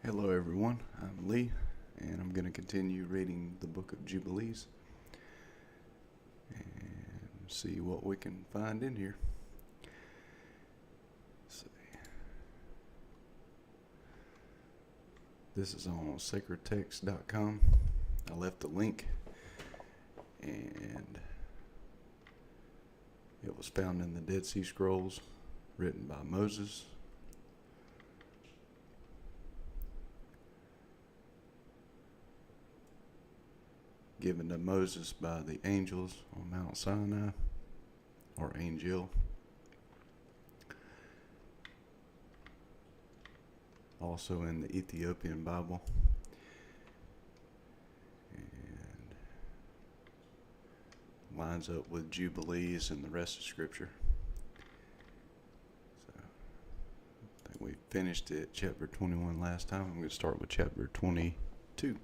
Hello everyone, I'm Lee, and I'm going to continue reading the book of Jubilees and see what we can find in here. Let's see. This is on sacredtext.com. I left the link, and it was found in the Dead Sea Scrolls, written by Moses. Given to Moses by the angels on Mt.Sanai, or angel. Also in the Ethiopian Bible. And lines up with Jubilees and the rest of Scripture. So I think we finished at chapter 21 last time. I'm going to start with chapter 22.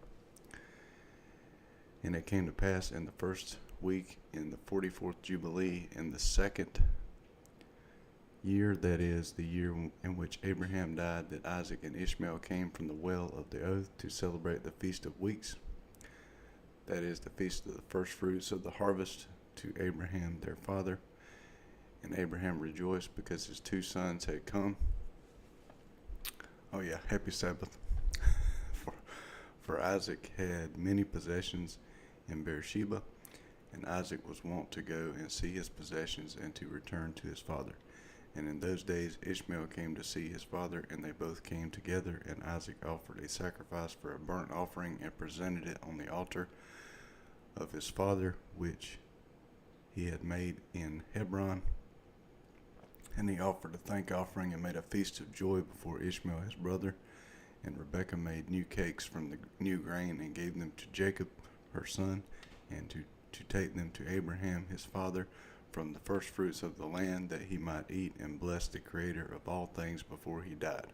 And it came to pass in the first week in the 44th Jubilee in the second year, that is, the year in which Abraham died, that Isaac and Ishmael came from the well of the oath to celebrate the Feast of Weeks, that is, the feast of the first fruits of the harvest, to Abraham their father. And Abraham rejoiced because his two sons had come. Oh yeah, happy Sabbath. For Isaac had many possessions in Beersheba, and Isaac was wont to go and see his possessions and to return to his father. And in those days Ishmael came to see his father, and they both came together, and Isaac offered a sacrifice for a burnt offering and presented it on the altar of his father, which he had made in Hebron. And he offered a thank offering and made a feast of joy before Ishmael his brother. And Rebekah made new cakes from the new grain and gave them to Jacob her son, and to take them to Abraham his father from the first fruits of the land, that he might eat and bless the Creator of all things before he died.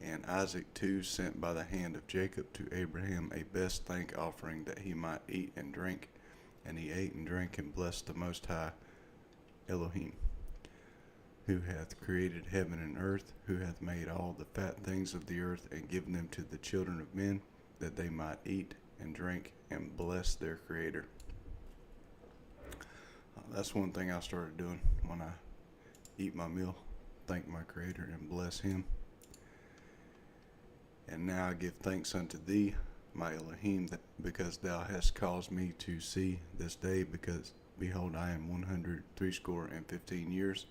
And Isaac too sent by the hand of Jacob to Abraham a best thank offering, that he might eat and drink. And he ate and drank and blessed the Most High Elohim, who hath created heaven and earth, who hath made all the fat things of the earth, and given them to the children of men, that they might eat and drink and bless their Creator. That's one thing I started doing when I eat my meal, thank my Creator and bless Him. And now I give thanks unto thee, my Elohim, that because thou hast caused me to see this day, because behold, I am 160 years.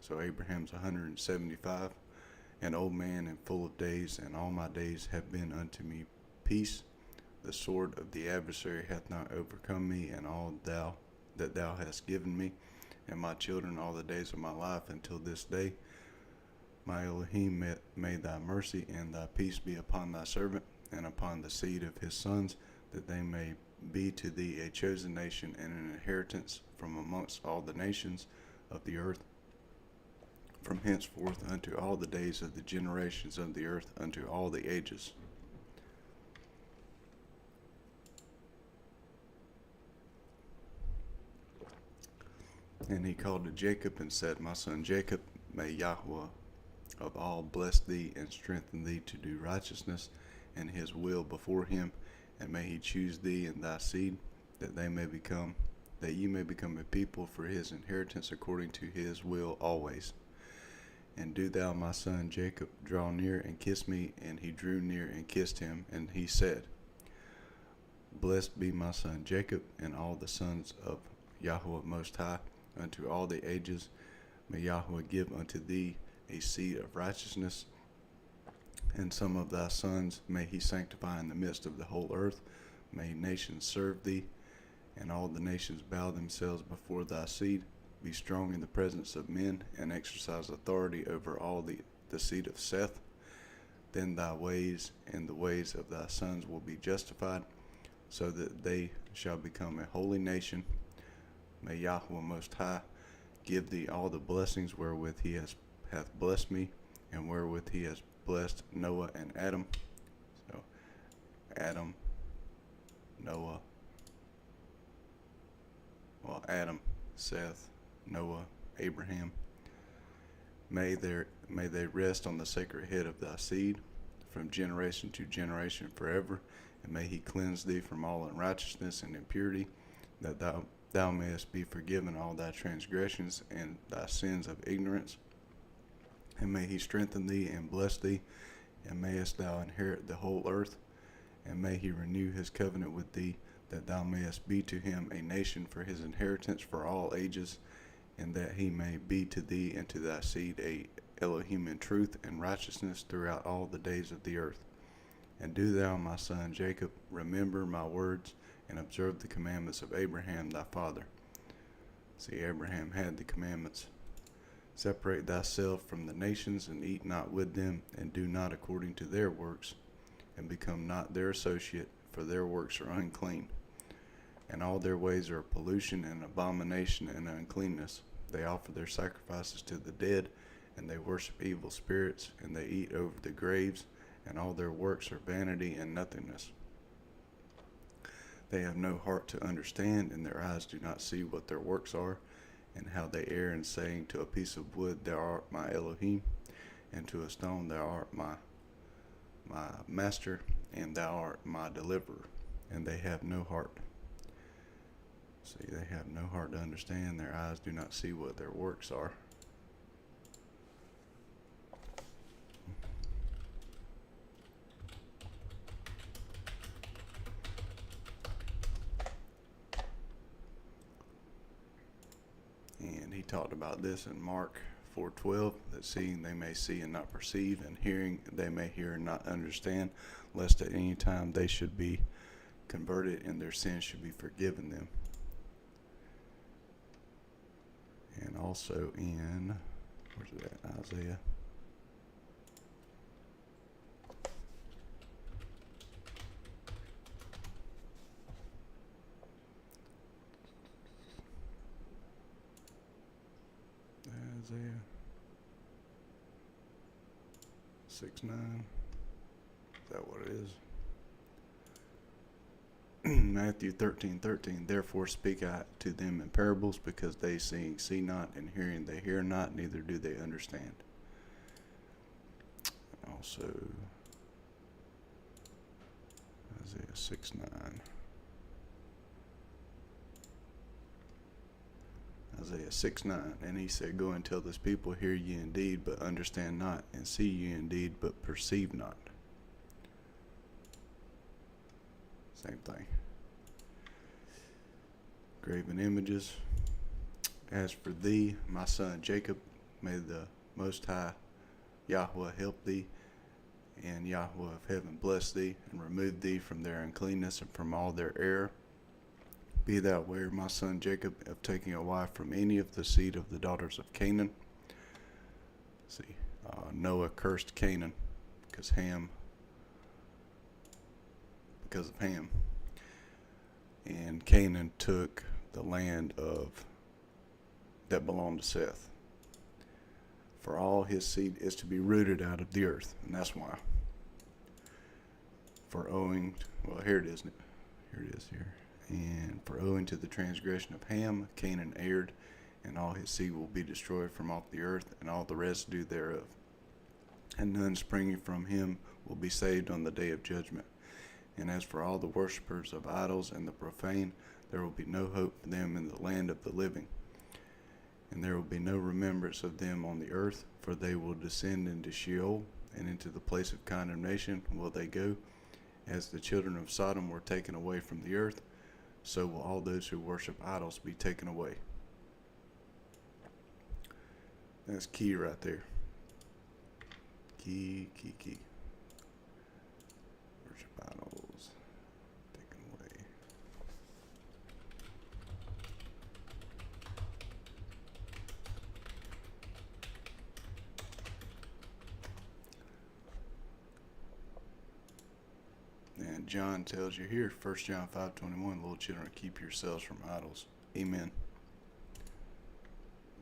So Abraham's 175, an old man and full of days, and all my days have been unto me peace. The sword of the adversary hath not overcome me, and all that thou hast given me, and my children all the days of my life until this day. My Elohim, may thy mercy and thy peace be upon thy servant, and upon the seed of his sons, that they may be to thee a chosen nation and an inheritance from amongst all the nations of the earth, from henceforth unto all the days of the generations of the earth, unto all the ages. And he called to Jacob and said, My son Jacob, may Yahweh of all bless thee and strengthen thee to do righteousness and his will before him, and may he choose thee and thy seed, that you may become a people for his inheritance according to his will always. And do thou, my son Jacob, draw near and kiss me. And he drew near and kissed him. And he said, Blessed be my son Jacob, and all the sons of Yahweh Most High, unto all the ages. May Yahweh give unto thee a seed of righteousness, and some of thy sons may he sanctify in the midst of the whole earth. May nations serve thee, and all the nations bow themselves before thy seed. Be strong in the presence of men, and exercise authority over all the seed of Seth. Then thy ways and the ways of thy sons will be justified, so that they shall become a holy nation. May Yahweh Most High give thee all the blessings wherewith he hath blessed me, and wherewith he has blessed Noah and Adam. So Adam, Noah, Adam, Seth, Noah, Abraham. May they rest on the sacred head of thy seed, from generation to generation forever. And may he cleanse thee from all unrighteousness and impurity, that thou mayest be forgiven all thy transgressions and thy sins of ignorance. And may he strengthen thee and bless thee, and mayest thou inherit the whole earth. And may he renew his covenant with thee, that thou mayest be to him a nation for his inheritance for all ages, and that he may be to thee and to thy seed a Elohim in truth and righteousness throughout all the days of the earth. And do thou, my son Jacob, remember my words, and observe the commandments of Abraham thy father. See, Abraham had the commandments. Separate thyself from the nations, and eat not with them, and do not according to their works, and become not their associate, for their works are unclean. And all their ways are pollution and abomination and uncleanness. They offer their sacrifices to the dead, and they worship evil spirits, and they eat over the graves, and all their works are vanity and nothingness. They have no heart to understand, and their eyes do not see what their works are, and how they err in saying, to a piece of wood thou art my Elohim, and to a stone thou art my master, and thou art my deliverer. And they have no heart. See, they have no heart to understand, their eyes do not see what their works are. And he talked about this in Mark 4:12, that seeing they may see and not perceive, and hearing they may hear and not understand, lest at any time they should be converted and their sins should be forgiven them. And also in, where's it at? Isaiah. Isaiah 6:9. Is that what it is? Matthew 13:13. Therefore speak I to them in parables, because they seeing see not, and hearing they hear not, neither do they understand. Also Isaiah 6:9. Isaiah 6:9. And he said, go and tell this people, hear ye indeed, but understand not, and see ye indeed, but perceive not. Same thing. Graven images. As for thee, my son Jacob, may the Most High Yahweh help thee, and Yahweh of heaven bless thee, and remove thee from their uncleanness and from all their error. Be thou aware, my son Jacob, of taking a wife from any of the seed of the daughters of Canaan. See, Noah cursed Canaan because of Ham. And Canaan took the land that belonged to Seth. For all his seed is to be rooted out of the earth, and that's why. Here it is. Here it is here. And for owing to the transgression of Ham, Canaan erred, and all his seed will be destroyed from off the earth, and all the residue thereof. And none springing from him will be saved on the day of judgment. And as for all the worshippers of idols and the profane, there will be no hope for them in the land of the living. And there will be no remembrance of them on the earth, for they will descend into Sheol, and into the place of condemnation will they go. As the children of Sodom were taken away from the earth, so will all those who worship idols be taken away. That's key right there. Key. Worship idols, taken away. And John tells you here, 1 John 5:21, little children, keep yourselves from idols. Amen.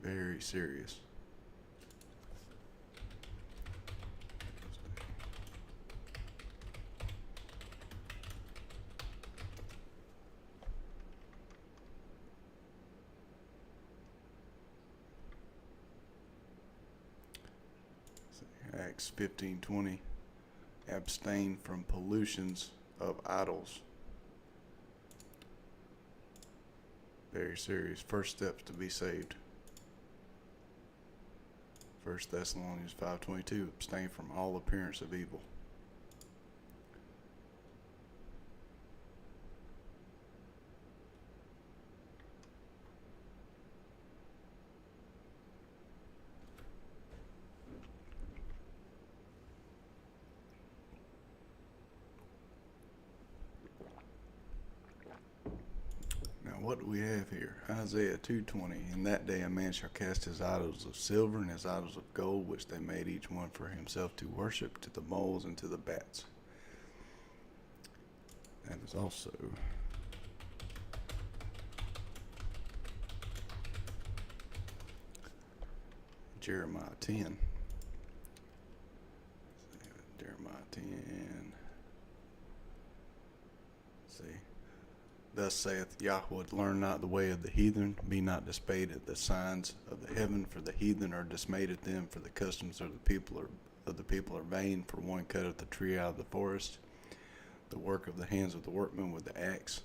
Very serious. Acts 15:20. Abstain from pollutions of idols. Very serious. First steps to be saved. 1 Thessalonians 5:22. Abstain from all appearance of evil. What do we have here? Isaiah 2:20. In that day a man shall cast his idols of silver and his idols of gold, which they made each one for himself to worship, to the moles and to the bats. That is also Jeremiah 10. Jeremiah 10. Let's see. Thus saith Yahweh, learn not the way of the heathen, be not dismayed at the signs of the heaven, for the heathen are dismayed at them, for the customs of the people are vain, for one cutteth the tree out of the forest, the work of the hands of the workmen with the axe.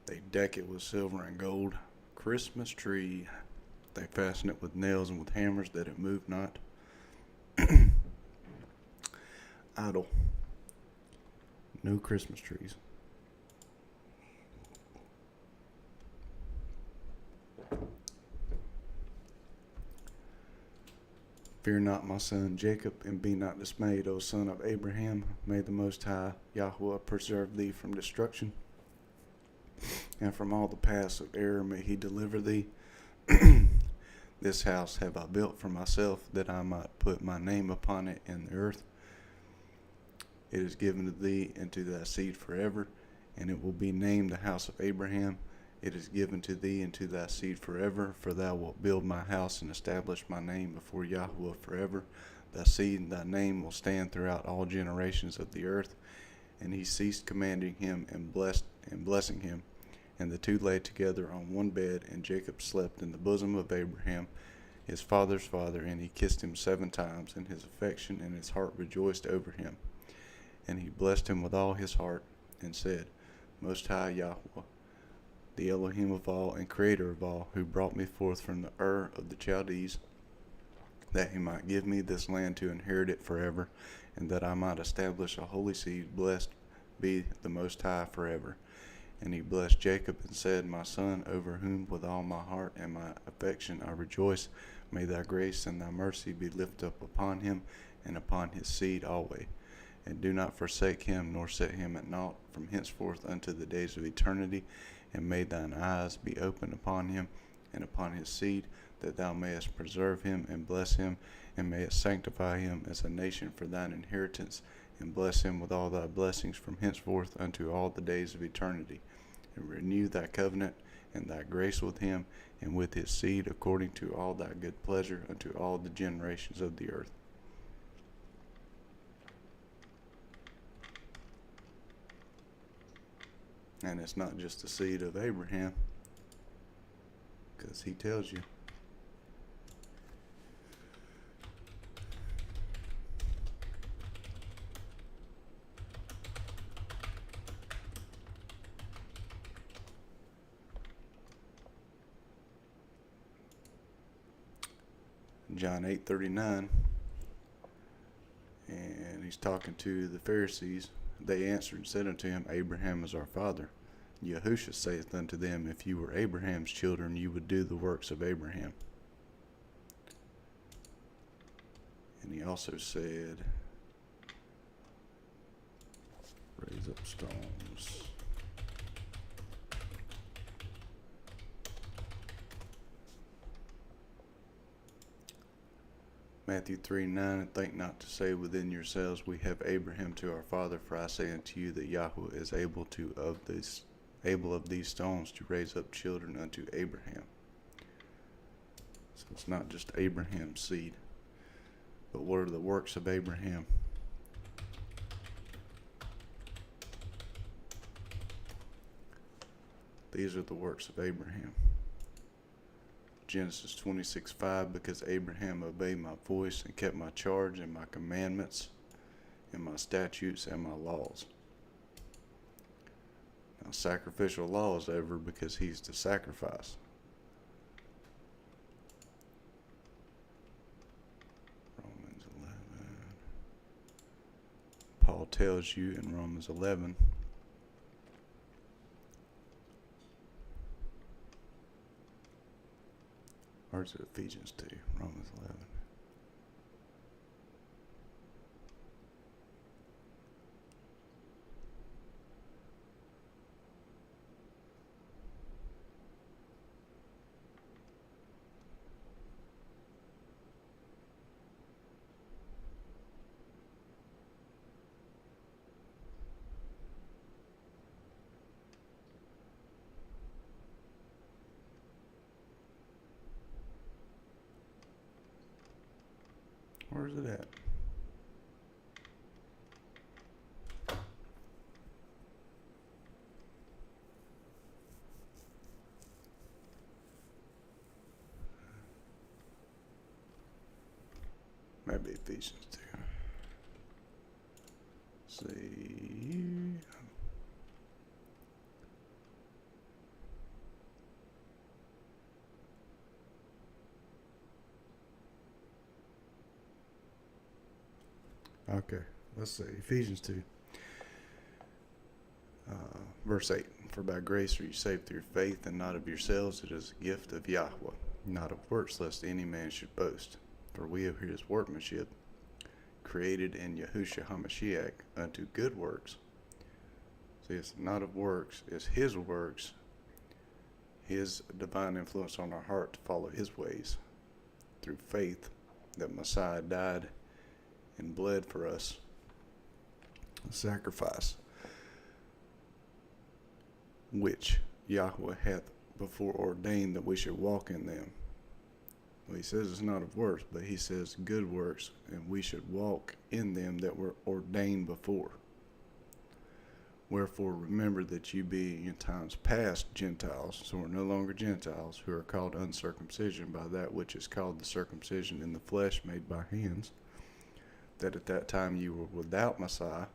They deck it with silver and gold. Christmas tree. They fasten it with nails and with hammers, that it move not. Idle. No Christmas trees. Fear not, my son Jacob, and be not dismayed, O son of Abraham. May the Most High Yahweh preserve thee from destruction, and from all the paths of error may he deliver thee. This house have I built for myself, that I might put my name upon it in the earth. It is given to thee and to thy seed forever, and it will be named the house of Abraham. It is given to thee and to thy seed forever, for thou wilt build my house and establish my name before Yahweh forever. Thy seed and thy name will stand throughout all generations of the earth. And he ceased commanding him and blessing him. And the two lay together on one bed, and Jacob slept in the bosom of Abraham, his father's father, and he kissed him 7 times, and his affection and his heart rejoiced over him. And he blessed him with all his heart, and said, Most High Yahweh, the Elohim of all and Creator of all, who brought me forth from the Ur of the Chaldees, that he might give me this land to inherit it forever, and that I might establish a holy seed. Blessed be the Most High forever. And he blessed Jacob and said, My son, over whom with all my heart and my affection I rejoice, may thy grace and thy mercy be lifted up upon him and upon his seed always. And do not forsake him, nor set him at naught from henceforth unto the days of eternity. And may thine eyes be open upon him and upon his seed, that thou mayest preserve him and bless him, and mayest sanctify him as a nation for thine inheritance, and bless him with all thy blessings from henceforth unto all the days of eternity. And renew thy covenant and thy grace with him and with his seed, according to all thy good pleasure unto all the generations of the earth. And it's not just the seed of Abraham, because he tells you. John 8:39, and he's talking to the Pharisees. They answered and said unto him, Abraham is our father. Yahushua saith unto them, If you were Abraham's children, you would do the works of Abraham. And he also said, raise up stones. Matthew 3:9, and think not to say within yourselves, We have Abraham to our father, for I say unto you that Yahweh is able of these stones to raise up children unto Abraham. So it's not just Abraham's seed, but what are the works of Abraham? These are the works of Abraham. Genesis 26:5, because Abraham obeyed my voice and kept my charge and my commandments and my statutes and my laws. Now, sacrificial law is over because he's the sacrifice. Romans 11. Paul tells you in Romans 11, or is it Ephesians 2? Romans 11. Where's it at? Maybe Ephesians 2. See. Okay, let's see. Ephesians 2. Verse 8. For by grace are you saved through faith, and not of yourselves. It is a gift of Yahweh, not of works, lest any man should boast. For we are his workmanship, created in Yahushua HaMashiach unto good works. See, it's not of works, it's his works, his divine influence on our heart to follow his ways through faith that Messiah died and bled for us, a sacrifice, which Yahweh hath before ordained that we should walk in them. Well, he says it's not of works, but he says good works, and we should walk in them that were ordained before. Wherefore remember that you be in times past Gentiles, so we're no longer Gentiles, who are called uncircumcision by that which is called the circumcision in the flesh made by hands, that at that time you were without Messiah.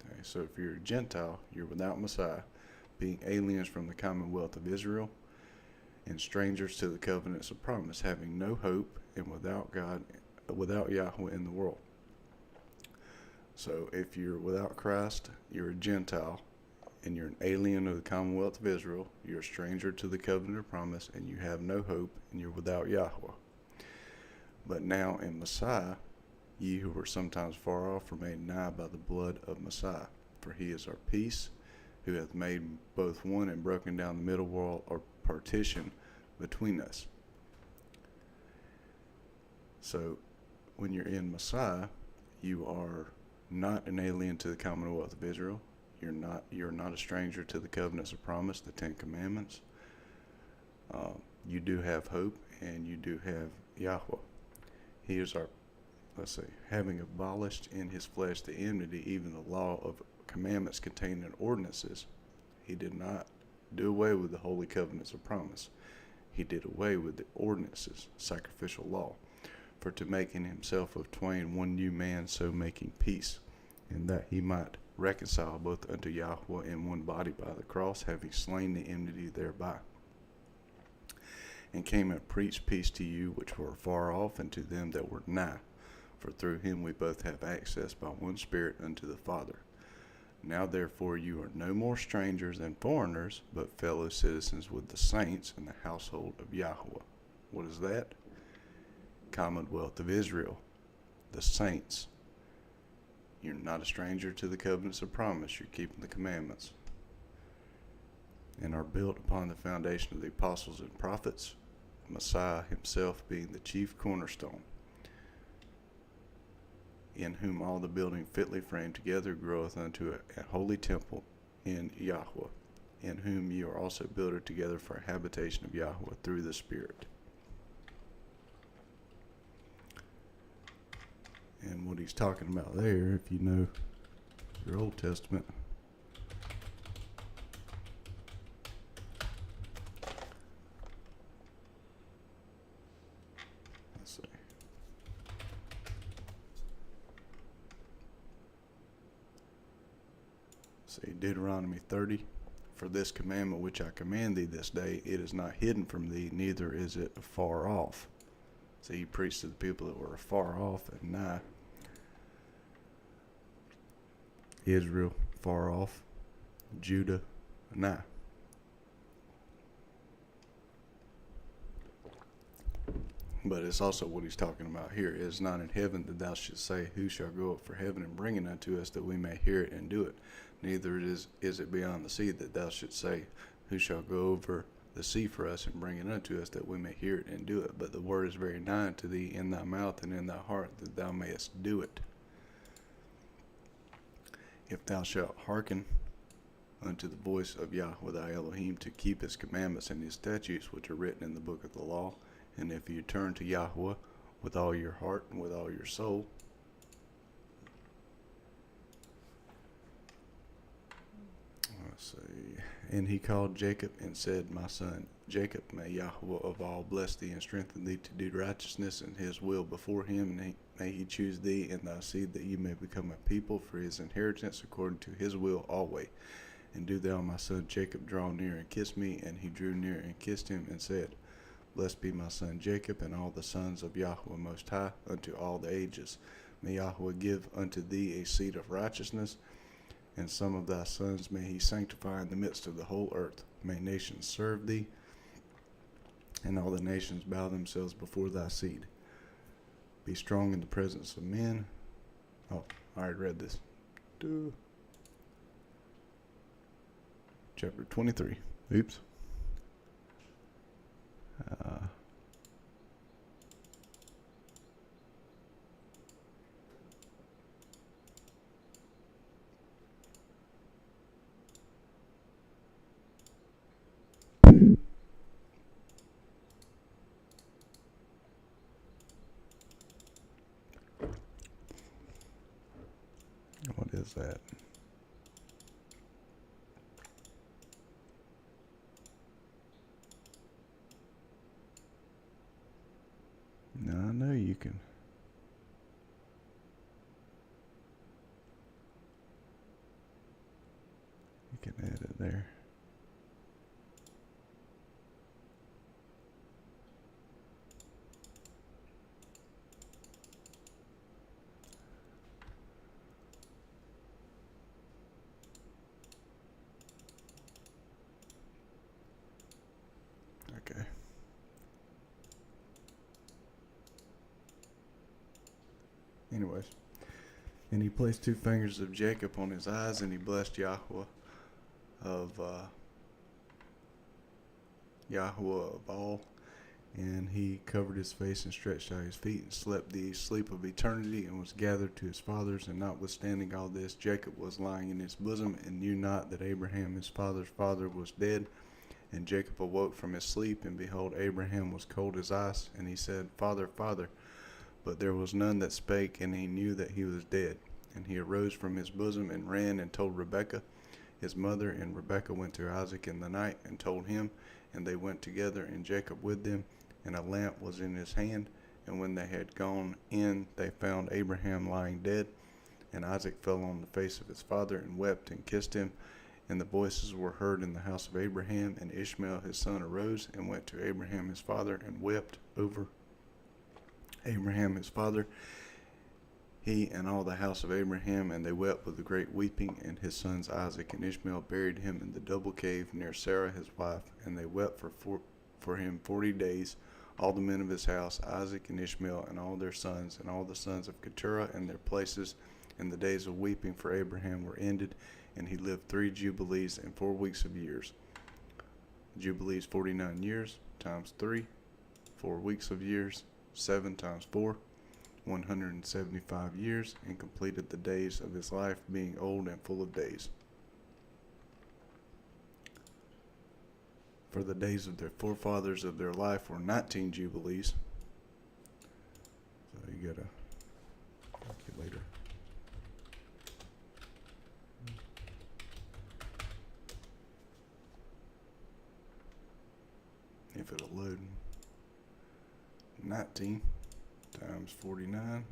Okay, so if you're a Gentile, you're without Messiah, being aliens from the commonwealth of Israel, and strangers to the covenants of promise, having no hope, and without God, without Yahweh in the world. So if you're without Christ, you're a Gentile, and you're an alien of the commonwealth of Israel, you're a stranger to the covenant of promise, and you have no hope, and you're without Yahweh. But now in Messiah, ye who were sometimes far off were made nigh by the blood of Messiah. For he is our peace, who hath made both one and broken down the middle wall or partition between us. So when you're in Messiah, you are not an alien to the commonwealth of Israel. You're not a stranger to the covenants of promise, the 10 Commandments. You do have hope, and you do have Yahweh. He is our, having abolished in his flesh the enmity, even the law of commandments contained in ordinances. He did not do away with the holy covenants of promise. He did away with the ordinances, sacrificial law, for to make in himself of twain one new man, so making peace, and that he might reconcile both unto Yahweh in one body by the cross, having slain the enmity thereby. And came and preached peace to you which were far off, and to them that were nigh. For through him we both have access by one Spirit unto the Father. Now therefore you are no more strangers and foreigners, but fellow citizens with the saints in the household of Yahweh. What is that? Commonwealth of Israel, the saints. You're not a stranger to the covenants of promise. You're keeping the commandments, and are built upon the foundation of the apostles and prophets, Messiah himself being the chief cornerstone, in whom all the building fitly framed together groweth unto a holy temple in Yahweh, in whom you are also builded together for a habitation of Yahweh through the Spirit. And what he's talking about there, if you know your Old Testament, See, Deuteronomy 30. For this commandment which I command thee this day, it is not hidden from thee, neither is it afar off. See, he preached to the people that were afar off and nigh. Israel, far off. Judah, nigh. But it's also what he's talking about here. It is not in heaven that thou shouldst say, who shall go up for heaven and bring it unto us, that we may hear it and do it. Neither is it beyond the sea that thou shouldst say, who shall go over the sea for us and bring it unto us, that we may hear it and do it. But the word is very nigh unto thee, in thy mouth and in thy heart, that thou mayest do it. If thou shalt hearken unto the voice of Yahweh thy Elohim, to keep his commandments and his statutes which are written in the book of the law, and if you turn to Yahweh with all your heart and with all your soul, let's see. And he called Jacob and said, my son Jacob, may Yahweh of all bless thee and strengthen thee to do righteousness and his will before him, and may he choose thee and thy seed, that you may become a people for his inheritance according to his will always. And do thou, my son Jacob, draw near and kiss me. And he drew near and kissed him and said, blessed be my son Jacob, and all the sons of Yahweh Most High, unto all the ages. May Yahweh give unto thee a seed of righteousness, and some of thy sons may he sanctify in the midst of the whole earth. May nations serve thee, and all the nations bow themselves before thy seed. Be strong in the presence of men. Oh, I already read this. Chapter 23. Oops. What is that? No, I know you can. You can add it there. Okay. Anyways, and he placed 2 fingers of Jacob on his eyes, and he blessed Yahweh of all, and he covered his face and stretched out his feet and slept the sleep of eternity, and was gathered to his fathers. And notwithstanding all this, Jacob was lying in his bosom, and knew not that Abraham his father's father was dead. And Jacob awoke from his sleep, and behold, Abraham was cold as ice, and he said, Father, Father. But there was none that spake, and he knew that he was dead. And he arose from his bosom, and ran and told Rebekah his mother. And Rebekah went to Isaac in the night, and told him. And they went together, and Jacob with them, and a lamp was in his hand. And when they had gone in, they found Abraham lying dead. And Isaac fell on the face of his father, and wept, and kissed him. And the voices were heard in the house of Abraham. And Ishmael his son arose, and went to Abraham his father, and wept over Abraham his father, he and all the house of Abraham. And they wept with a great weeping. And his sons Isaac and Ishmael buried him in the double cave near Sarah his wife. And they wept for him 40 days, all the men of his house, Isaac and Ishmael, and all their sons, and all the sons of Keturah, and their places. And the days of weeping for Abraham were ended, and he lived 3 jubilees and 4 weeks of years. Jubilees 49 years times 3, 4 weeks of years, 7 times 4, 175 years, and completed the days of his life, being old and full of days. For the days of their forefathers of their life were 19 jubilees. So you got a calculator. If it'll load. 19 times 49.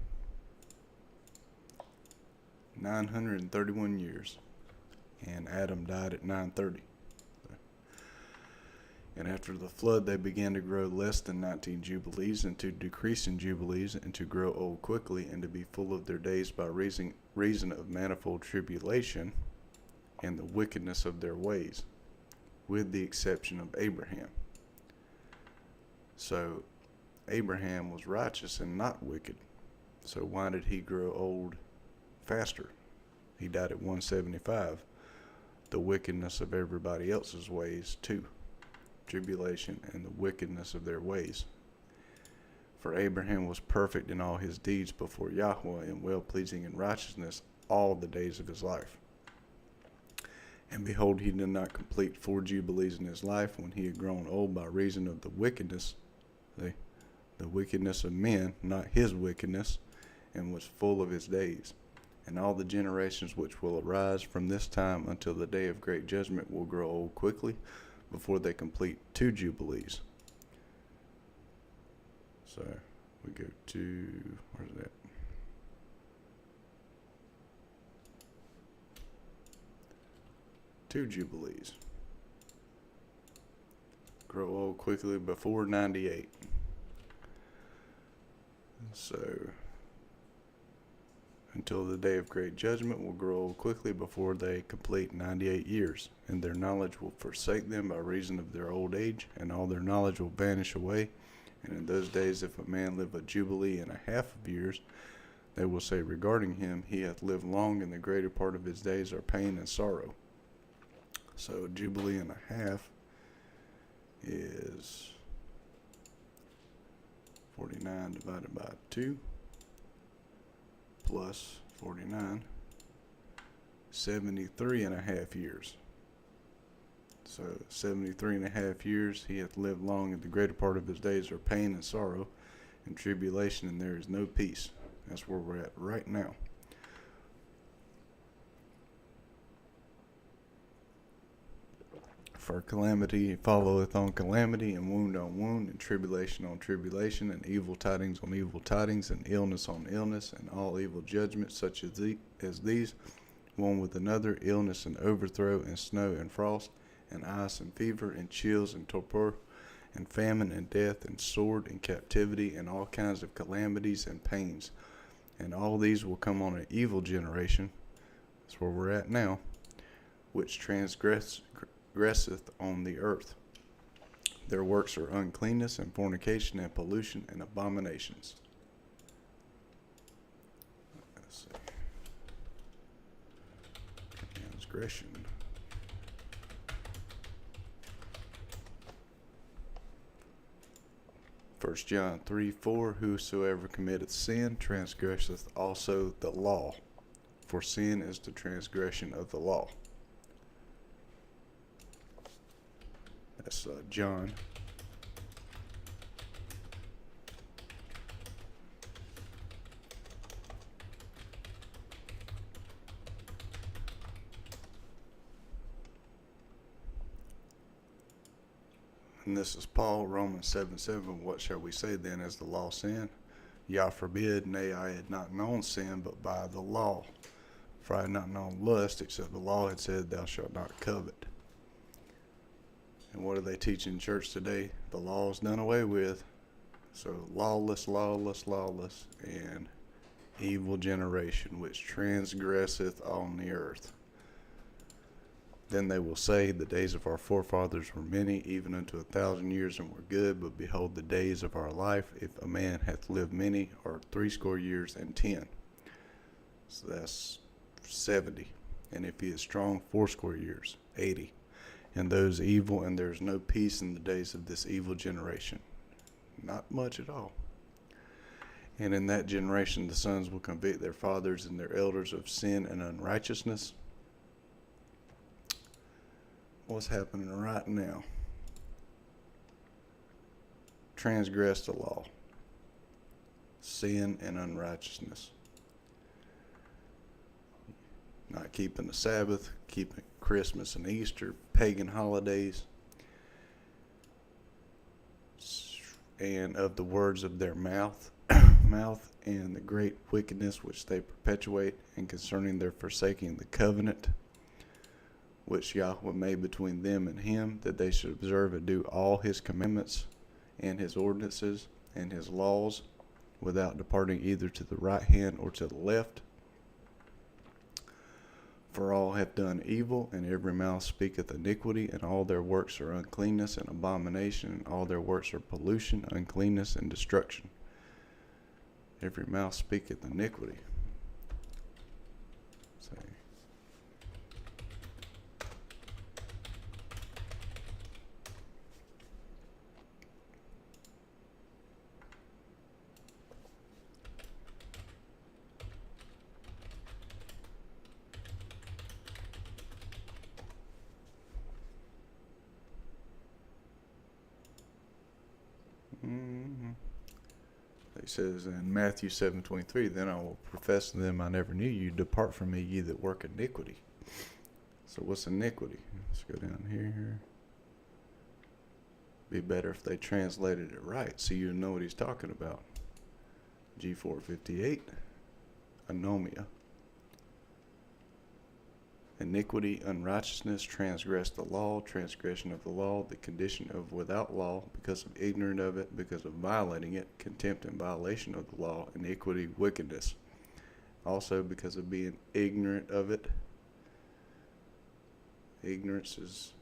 931 years. and Adam died at 930. And after the flood, they began to grow less than 19 Jubilees, and to decrease in Jubilees, and to grow old quickly, and to be full of their days by reason of manifold tribulation and the wickedness of their ways, with the exception of Abraham. So Abraham was righteous and not wicked. So why did he grow old faster? He died at 175. The wickedness of everybody else's ways too. Tribulation and the wickedness of their ways. For Abraham was perfect in all his deeds before Yahweh, and well-pleasing in righteousness all the days of his life. And behold, he did not complete 4 Jubilees in his life, when he had grown old by reason of the wickedness, the wickedness of men, not his wickedness, and was full of his days. And all the generations which will arise from this time until the day of great judgment will grow old quickly, before they complete 2 Jubilees. So we go to, where's that? Two Jubilees. Grow old quickly before 98. So until the day of great judgment will grow old quickly before they complete 98 years, and their knowledge will forsake them by reason of their old age, and all their knowledge will vanish away. And in those days, if a man live a jubilee and a half of years, they will say regarding him, he hath lived long, and the greater part of his days are pain and sorrow. So a jubilee and a half is 49 divided by 2. Plus 49, 73 and a half years. So 73 and a half years, he hath lived long, and the greater part of his days are pain and sorrow and tribulation, and there is no peace. That's where we're at right now. For calamity followeth on calamity, and wound on wound, and tribulation on tribulation, and evil tidings on evil tidings, and illness on illness, and all evil judgments such as these, one with another, illness and overthrow, and snow and frost, and ice and fever, and chills and torpor, and famine and death, and sword and captivity, and all kinds of calamities and pains. And all these will come on an evil generation, that's where we're at now, which transgresseth on the earth. Their works are uncleanness and fornication and pollution and abominations. Let's see. Transgression. 1 John 3:4, whosoever committeth sin transgresseth also the law, for sin is the transgression of the law. That's John. And this is Paul, Romans 7:7. What shall we say then? Is the law sin? Yah forbid, nay, I had not known sin, but by the law. For I had not known lust, except the law had said, thou shalt not covet. And what do they teach in church today? The law is done away with. So lawless, lawless, lawless, and evil generation, which transgresseth on the earth. Then they will say, the days of our forefathers were many, even unto 1,000 years, and were good. But behold, the days of our life, if a man hath lived many, are 60 years and 10. So that's 70. And if he is strong, 80 years, 80. And those evil, and there is no peace in the days of this evil generation. Not much at all. And in that generation the sons will convict their fathers and their elders of sin and unrighteousness. What's happening right now? Transgress the law. Sin and unrighteousness. Not keeping the Sabbath, keeping Christmas and Easter, pagan holidays, and of the words of their mouth, and the great wickedness which they perpetuate, and concerning their forsaking the covenant, which Yahweh made between them and him, that they should observe and do all his commandments and his ordinances and his laws, without departing either to the right hand or to the left. For all have done evil, and every mouth speaketh iniquity, and all their works are uncleanness and abomination, and all their works are pollution, uncleanness, and destruction. Every mouth speaketh iniquity. Say. It says in Matthew 7:23, then I will profess to them, I never knew you. Depart from me, ye that work iniquity. So what's iniquity? Let's go down here. Be better if they translated it right, so you know what he's talking about. G458, anomia. Iniquity, unrighteousness, transgress the law, transgression of the law, the condition of without law, because of ignorant of it, because of violating it, contempt and violation of the law, iniquity, wickedness. Also because of being ignorant of it. Ignorance is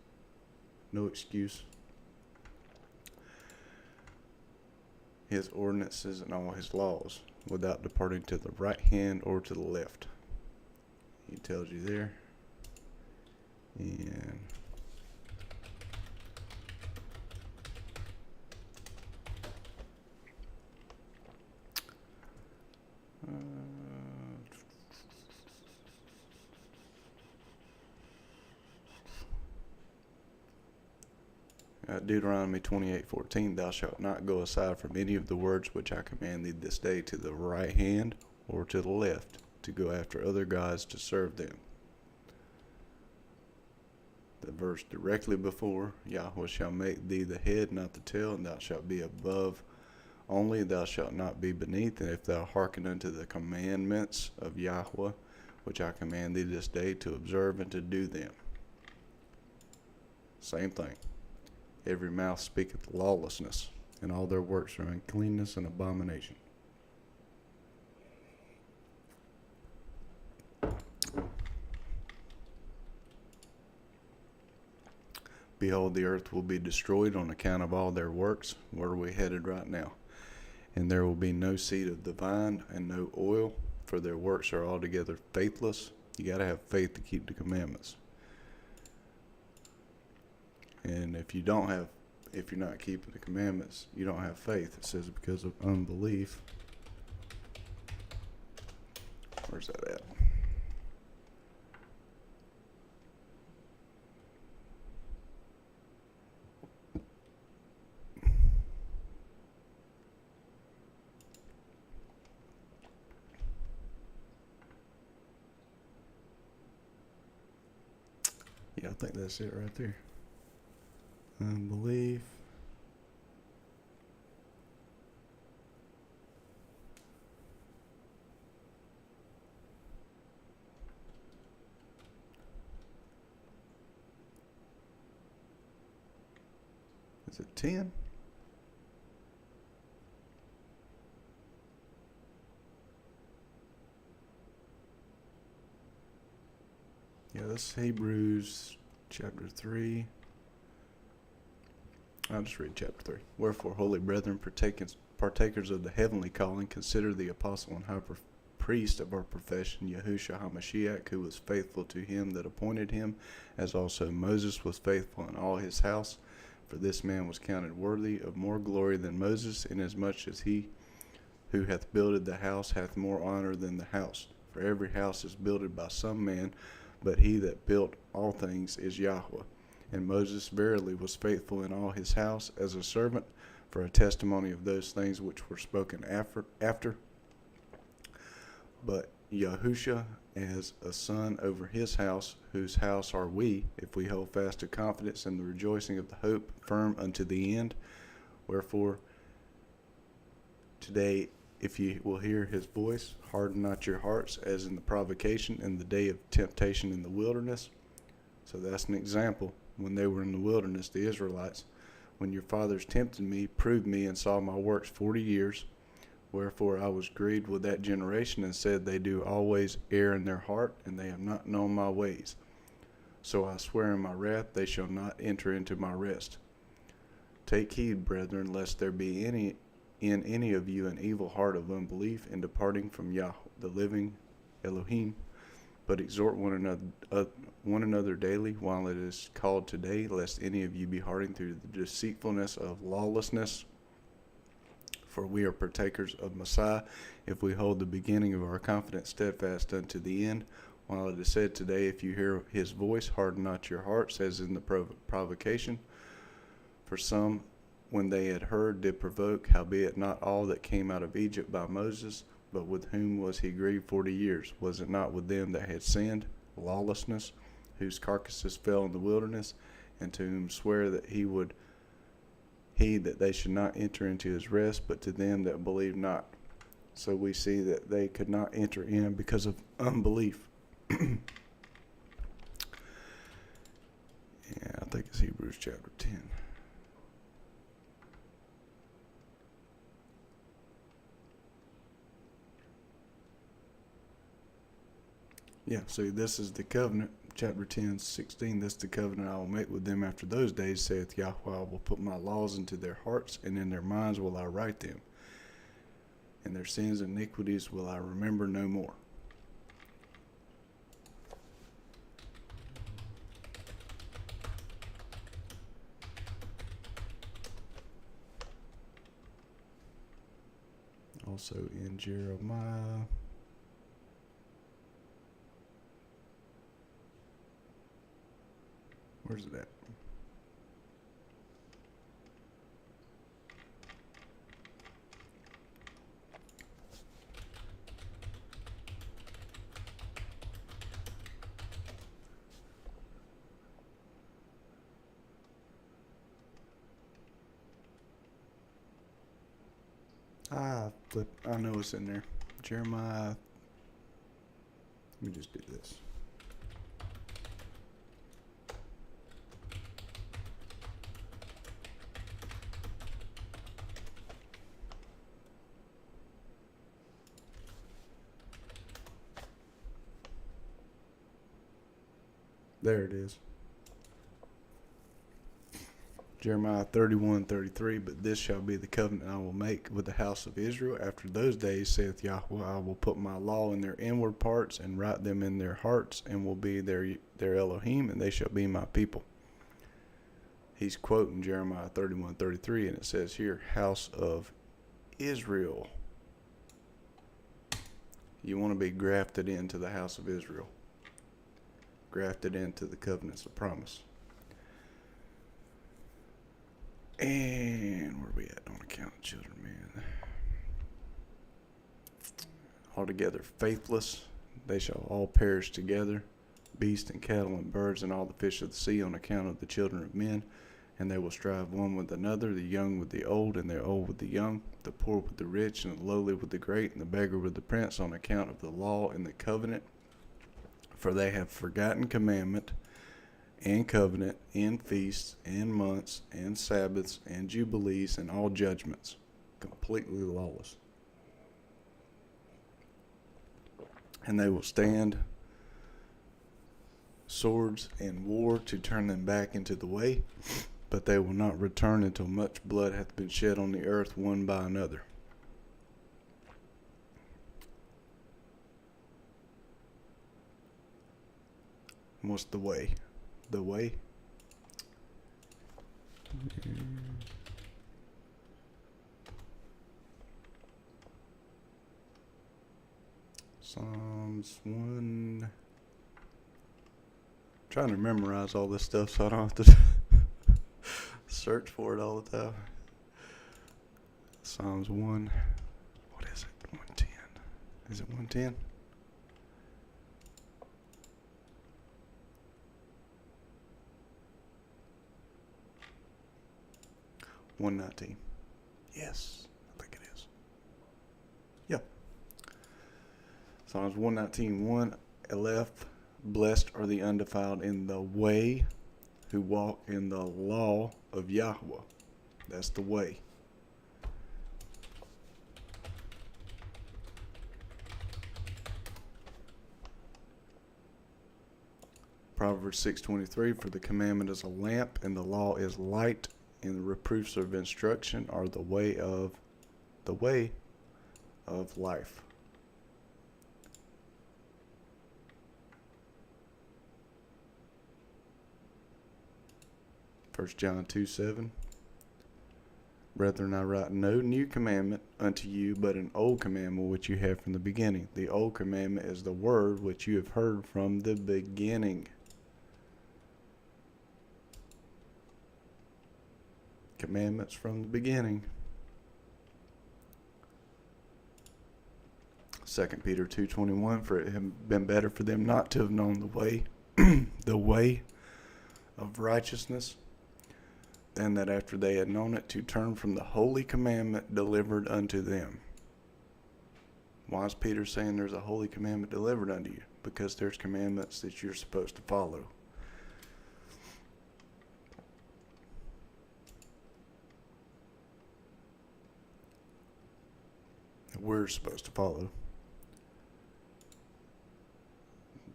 no excuse. His ordinances and all his laws, without departing to the right hand or to the left. He tells you there. And Deuteronomy 28:14, thou shalt not go aside from any of the words which I command thee this day to the right hand or to the left, to go after other gods to serve them. The verse directly before, Yahweh shall make thee the head, not the tail, and thou shalt be above only, thou shalt not be beneath. And if thou hearken unto the commandments of Yahweh, which I command thee this day, to observe and to do them. Same thing. Every mouth speaketh lawlessness, and all their works are uncleanness and abomination. Behold, the earth will be destroyed on account of all their works. Where are we headed right now? And there will be no seed of the vine and no oil, for their works are altogether faithless. You got to have faith to keep the commandments. And if you're not keeping the commandments, you don't have faith. It says because of unbelief. Where's that at? Yeah, I think that's it right there. Unbelief. Is it 10? Yeah, that's Hebrews chapter 3. I'll just read chapter 3. Wherefore, holy brethren, partakers of the heavenly calling, consider the apostle and high priest of our profession, Yahushua HaMashiach, who was faithful to him that appointed him, as also Moses was faithful in all his house. For this man was counted worthy of more glory than Moses, inasmuch as he who hath builded the house hath more honor than the house. For every house is builded by some man, but he that built all things is Yahweh. And Moses verily was faithful in all his house as a servant for a testimony of those things which were spoken after. But Yahushua as a son over his house, whose house are we, if we hold fast to confidence and the rejoicing of the hope firm unto the end. Wherefore, today, if ye will hear his voice, harden not your hearts, as in the provocation in the day of temptation in the wilderness, So that's an example. When they were in the wilderness, the Israelites, when your fathers tempted me, proved me, and saw my works 40 years, wherefore I was grieved with that generation, and said, they do always err in their heart, and they have not known my ways. So I swear in my wrath, they shall not enter into my rest. Take heed, brethren, lest there be in any of you an evil heart of unbelief in departing from Yahweh, the living Elohim, but exhort one another daily while it is called today, lest any of you be hardened through the deceitfulness of lawlessness. For we are partakers of Messiah, if we hold the beginning of our confidence steadfast unto the end. While it is said today, if you hear his voice, harden not your hearts, as in the provocation. For some, when they had heard, did provoke, howbeit not all that came out of Egypt by Moses, but with whom was he grieved 40 years? Was it not with them that had sinned, lawlessness, whose carcasses fell in the wilderness, and to whom sware that that they should not enter into his rest, but to them that believed not? So we see that they could not enter in because of unbelief. Yeah, I think it's Hebrews chapter 10. Yeah, see, this is the covenant, chapter 10, 16. This is the covenant I will make with them after those days, saith Yahweh. I will put my laws into their hearts, and in their minds will I write them. And their sins and iniquities will I remember no more. Also in Jeremiah. Where's it at? I know it's in there. Jeremiah. Let me just do this. There it is. Jeremiah 31:33. But this shall be the covenant I will make with the house of Israel after those days, saith Yahweh. I will put my law in their inward parts and write them in their hearts, and will be their Elohim, and they shall be my people. He's quoting Jeremiah 31:33, and it says here, house of Israel. You want to be grafted into the house of Israel. Grafted into the covenants of promise. And where are we at on account of children, man? Altogether faithless, they shall all perish together, beasts and cattle and birds and all the fish of the sea on account of the children of men. And they will strive one with another, the young with the old, and the old with the young, the poor with the rich, and the lowly with the great, and the beggar with the prince, on account of the law and the covenant. For they have forgotten commandment and covenant and feasts and months and Sabbaths and Jubilees and all judgments. Completely lawless. And they will stand swords and war to turn them back into the way, but they will not return until much blood hath been shed on the earth one by another. What's the way? The way? Psalms 1. I'm trying to memorize all this stuff so I don't have to search for it all the time. Psalms 1. What is it? 110. Is it 110? $119. Yes, I think it is. Yeah. Psalms 119:1. Aleph, Blessed are the undefiled in the way, who walk in the law of Yahweh. That's the way. Proverbs 6:23, for the commandment is a lamp, and the law is light, and the reproofs of instruction are the way of life. First John 2:7. Brethren, I write no new commandment unto you, but an old commandment which you have from the beginning. The old commandment is the word which you have heard from the beginning. Commandments from the beginning. 2 Peter 2:21, for it had been better for them not to have known the way, the way of righteousness, than that after they had known it to turn from the holy commandment delivered unto them. Why is Peter saying there's a holy commandment delivered unto you? Because there's commandments that you're supposed to follow. We're supposed to follow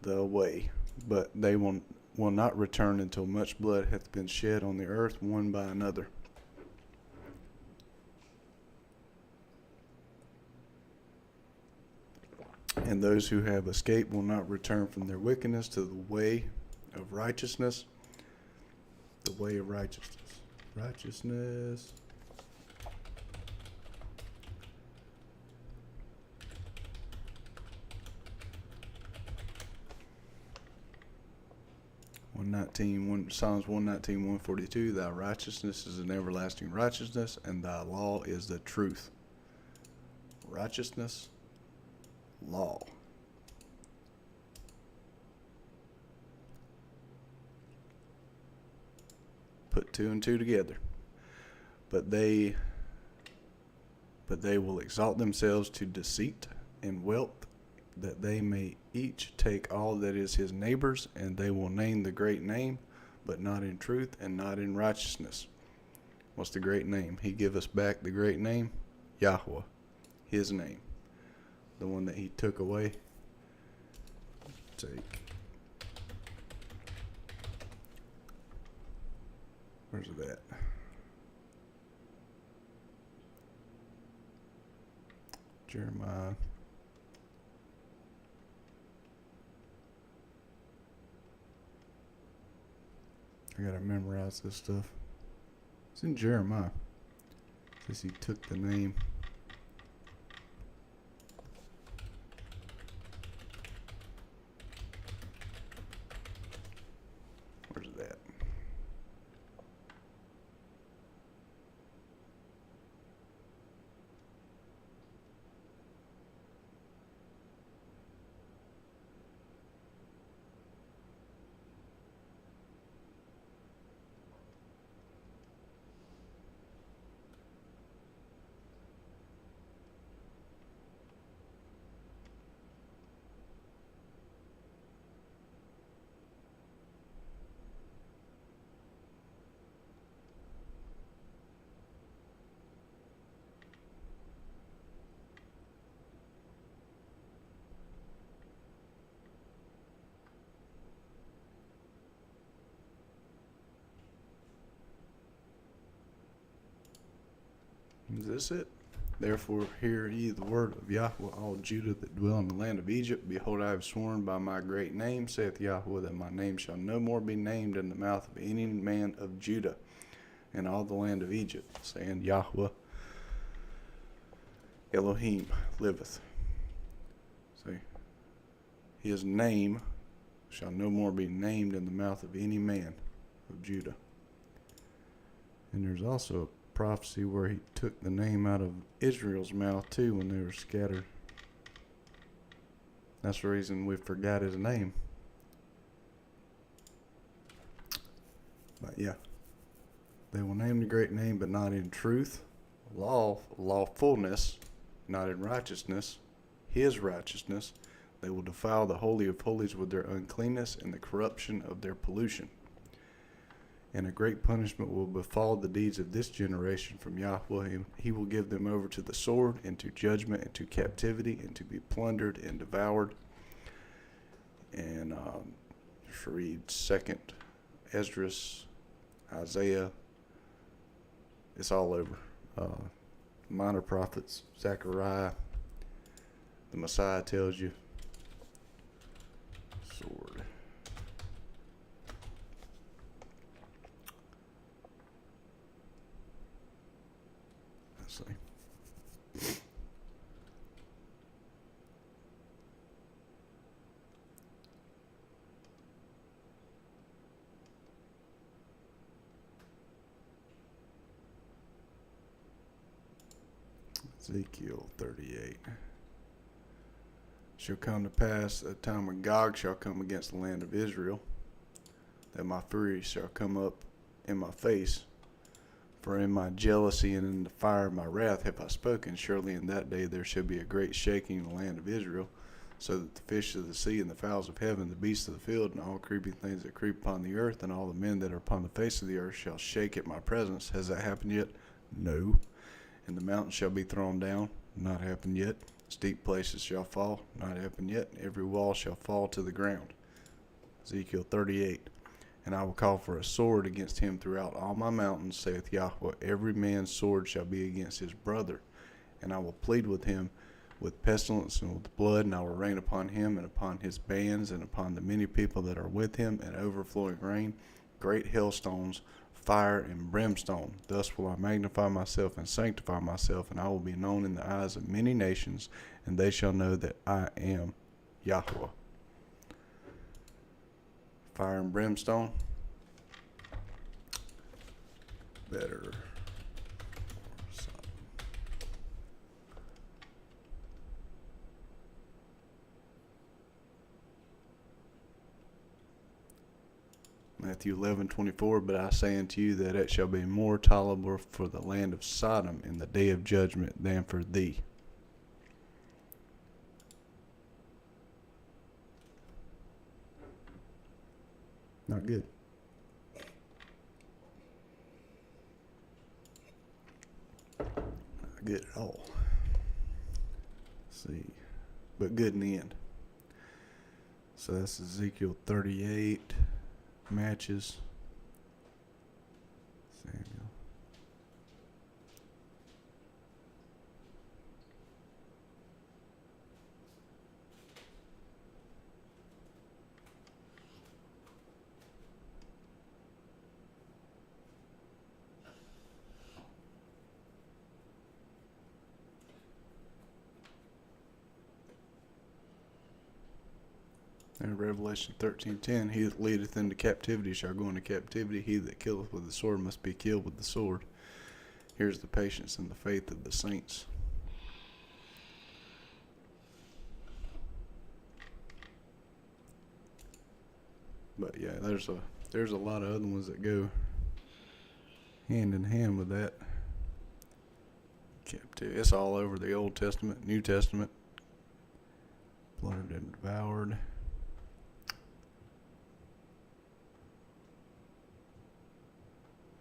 the way, but they will not return until much blood hath been shed on the earth, one by another. And those who have escaped will not return from their wickedness to the way of righteousness. The way of righteousness. Righteousness. Psalms 119, 142, thy righteousness is an everlasting righteousness, and thy law is the truth. Righteousness, law. Put two and two together. But they will exalt themselves to deceit and wealth, that they may each take all that is his neighbor's, and they will name the great name, but not in truth and not in righteousness. What's the great name? He give us back the great name, Yahweh, his name, the one that he took away. Where's it at? Jeremiah. I gotta memorize this stuff. It's in Jeremiah. It says he took the name. Where's it at? Is this it? Therefore hear ye the word of Yahweh, all Judah that dwell in the land of Egypt. Behold, I have sworn by my great name, saith Yahweh, that my name shall no more be named in the mouth of any man of Judah and all the land of Egypt, saying, Yahweh Elohim liveth. See, his name shall no more be named in the mouth of any man of Judah. And there's also a prophecy where he took the name out of Israel's mouth too when they were scattered. That's the reason we forgot his name. But yeah, they will name the great name, but not in truth, lawfulness, not in righteousness, his righteousness. They will defile the Holy of Holies with their uncleanness and the corruption of their pollution. And a great punishment will befall the deeds of this generation from Yahweh. He will give them over to the sword, and to judgment, and to captivity, and to be plundered and devoured. And just read 2nd Esdras, Isaiah. It's all over. Minor prophets, Zechariah. The Messiah tells you. Sword. Let's see. Ezekiel 38. Shall come to pass a time when Gog shall come against the land of Israel, that my fury shall come up in my face. For in my jealousy and in the fire of my wrath have I spoken. Surely in that day there shall be a great shaking in the land of Israel, so that the fish of the sea and the fowls of heaven, the beasts of the field, and all creeping things that creep upon the earth, and all the men that are upon the face of the earth shall shake at my presence. Has that happened yet? No. And the mountains shall be thrown down. Not happened yet. Steep places shall fall. Not happened yet. Every wall shall fall to the ground. Ezekiel 38. And I will call for a sword against him throughout all my mountains, saith Yahweh. Every man's sword shall be against his brother. And I will plead with him with pestilence and with blood, and I will rain upon him and upon his bands and upon the many people that are with him, and overflowing rain, great hailstones, fire and brimstone. Thus will I magnify myself and sanctify myself, and I will be known in the eyes of many nations, and they shall know that I am Yahweh. Fire and brimstone. Better. Matthew 11:24, but I say unto you that it shall be more tolerable for the land of Sodom in the day of judgment than for thee. Not good. Not good at all. Let's see. But good in the end. So that's Ezekiel 38. Matches. Samuel. And Revelation 13:10, he that leadeth into captivity shall go into captivity. He that killeth with the sword must be killed with the sword. Here's the patience and the faith of the saints. But yeah, there's a lot of other ones that go hand in hand with that. Captivity. It's all over the Old Testament, New Testament. Plundered and devoured.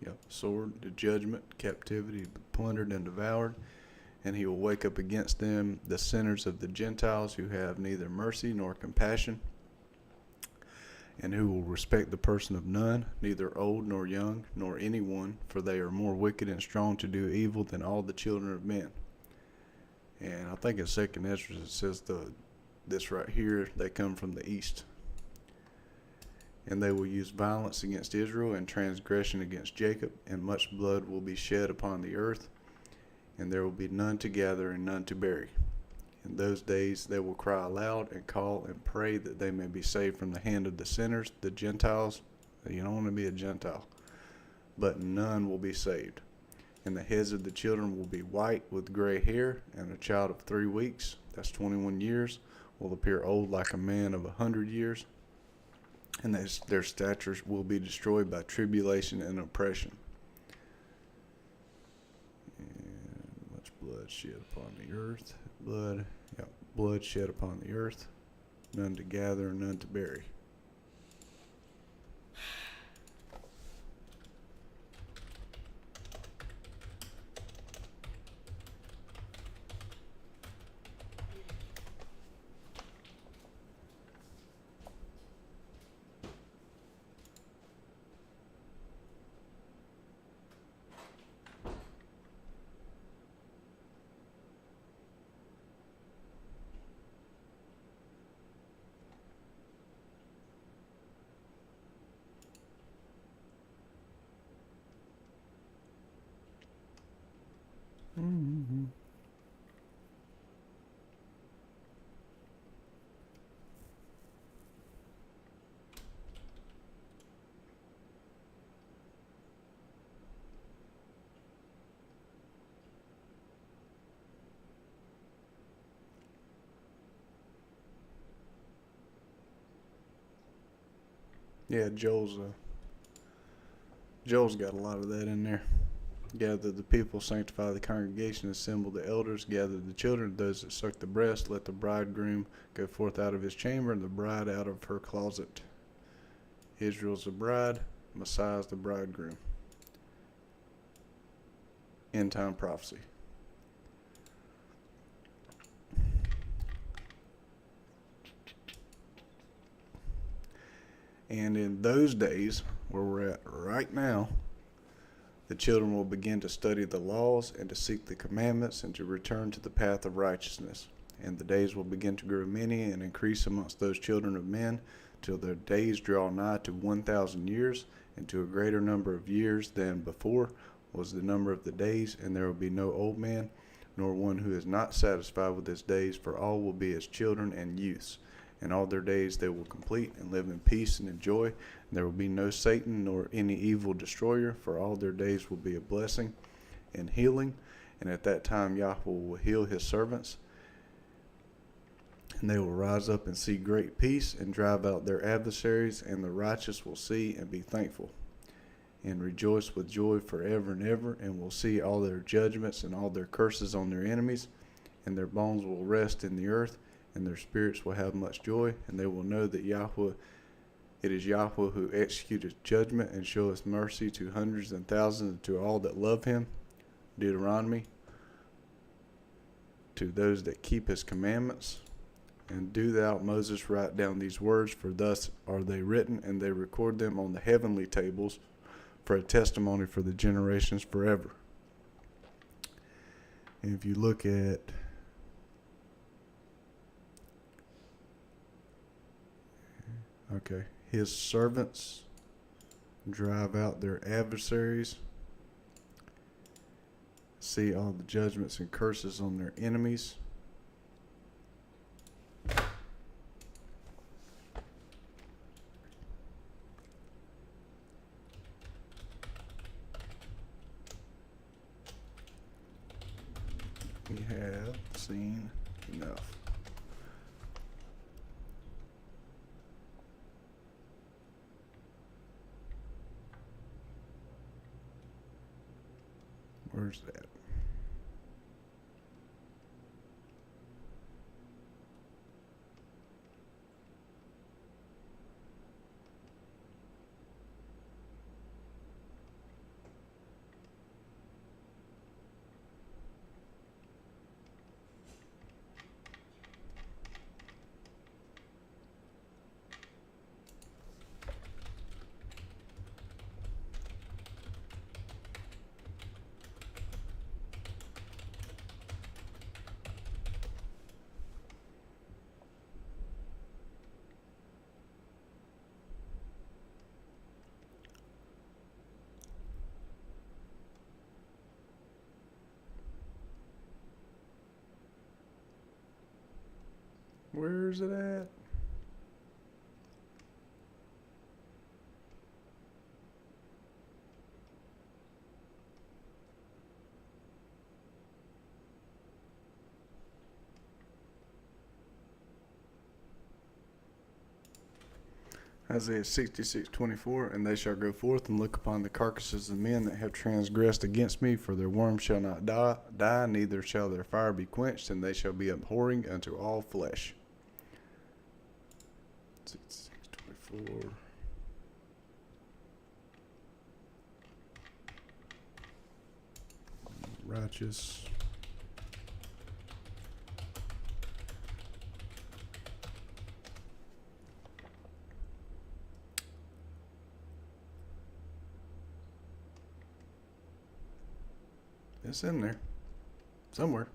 Yep, sword, the judgment, captivity, plundered and devoured. And he will wake up against them the sinners of the Gentiles, who have neither mercy nor compassion, and who will respect the person of none, neither old nor young, nor anyone, for they are more wicked and strong to do evil than all the children of men. And I think in 2nd Esdras it says this right here, they come from the east. And they will use violence against Israel and transgression against Jacob, and much blood will be shed upon the earth, and there will be none to gather and none to bury. In those days they will cry aloud and call and pray that they may be saved from the hand of the sinners, the Gentiles. You don't want to be a Gentile. But none will be saved. And the heads of the children will be white with gray hair, and a child of 3 weeks, that's 21 years, will appear old like a man of 100 years. And their statures will be destroyed by tribulation and oppression. And much blood shed upon the earth. Blood shed upon the earth. none to gather, and none to bury. Mm-hmm. Yeah, Joel's got a lot of that in there. Gather the people, sanctify the congregation, assemble the elders, gather the children, those that suck the breast, let the bridegroom go forth out of his chamber, and the bride out of her closet. Israel's the bride, Messiah's the bridegroom. End time prophecy. And in those days, where we're at right now, the children will begin to study the laws and to seek the commandments and to return to the path of righteousness. And the days will begin to grow many and increase amongst those children of men, till their days draw nigh to 1,000 years, and to a greater number of years than before was the number of the days. And there will be no old man, nor one who is not satisfied with his days, for all will be as children and youths. And all their days they will complete and live in peace and in joy. And there will be no Satan nor any evil destroyer, for all their days will be a blessing and healing. And at that time Yahweh will heal his servants. And they will rise up and see great peace and drive out their adversaries. And the righteous will see and be thankful and rejoice with joy forever and ever. And will see all their judgments and all their curses on their enemies. And their bones will rest in the earth. And their spirits will have much joy, and they will know that it is Yahweh who executeth judgment and showeth mercy to hundreds and thousands, and to all that love him. Deuteronomy. To those that keep his commandments. And do thou, Moses, write down these words, for thus are they written, and they record them on the heavenly tables for a testimony for the generations forever. And if you look at his servants drive out their adversaries, see all the judgments and curses on their enemies. We have seen enough. Where's that? Where's it at? Isaiah 66:24, and they shall go forth and look upon the carcasses of men that have transgressed against me, for their worm shall not die, neither shall their fire be quenched, and they shall be abhorring unto all flesh. 66:24. Righteous. It's in there somewhere.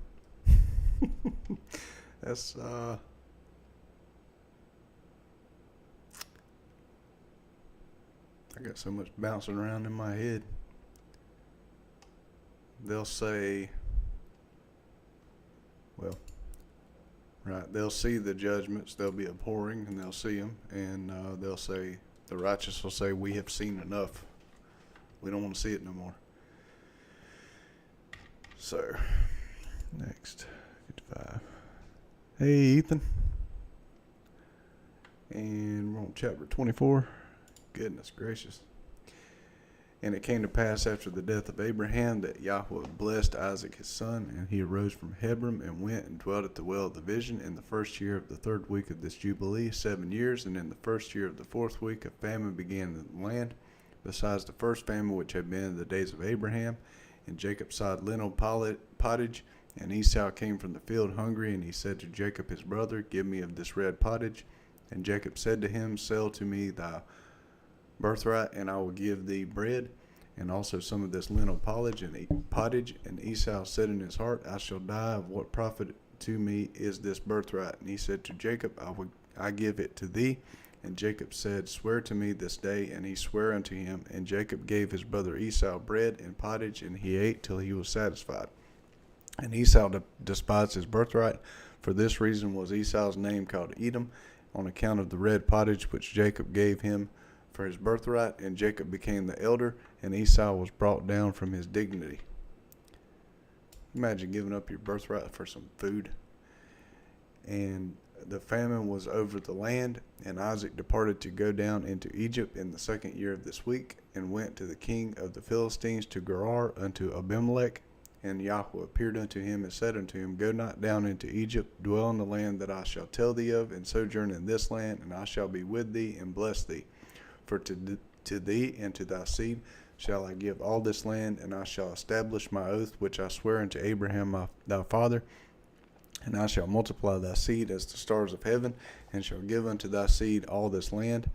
That's I got so much bouncing around in my head. They'll say, well, right, they'll see the judgments, they'll be abhorring, and they'll see them, and they'll say, the righteous will say, we have seen enough. We don't want to see it no more. So, next, 55. Hey, Ethan. And we're on chapter 24. Goodness gracious. And it came to pass after the death of Abraham that Yahweh blessed Isaac his son, and he arose from Hebron and went and dwelt at the well of the vision in the first year of the 3rd week of this Jubilee, 7 years. And in the first year of the 4th week a famine began in the land, besides the first famine which had been in the days of Abraham. And Jacob sowed lentil pottage, and Esau came from the field hungry, and he said to Jacob his brother, give me of this red pottage. And Jacob said to him, sell to me thy birthright, and I will give thee bread, and also some of this lentil pottage. And Esau said in his heart, I shall die, of what profit to me is this birthright? And he said to Jacob, I give it to thee. And Jacob said, swear to me this day. And he sware unto him. And Jacob gave his brother Esau bread and pottage, and he ate till he was satisfied. And Esau despised his birthright. For this reason was Esau's name called Edom, on account of the red pottage which Jacob gave him for his birthright. And Jacob became the elder, and Esau was brought down from his dignity. Imagine giving up your birthright for some food. And the famine was over the land, and Isaac departed to go down into Egypt in the 2nd year of this week, and went to the king of the Philistines to Gerar unto Abimelech. And Yahweh appeared unto him and said unto him, go not down into Egypt, dwell in the land that I shall tell thee of, and sojourn in this land, and I shall be with thee and bless thee. For to thee and to thy seed shall I give all this land, and I shall establish my oath which I swear unto Abraham thy father. And I shall multiply thy seed as the stars of heaven, and shall give unto thy seed all this land.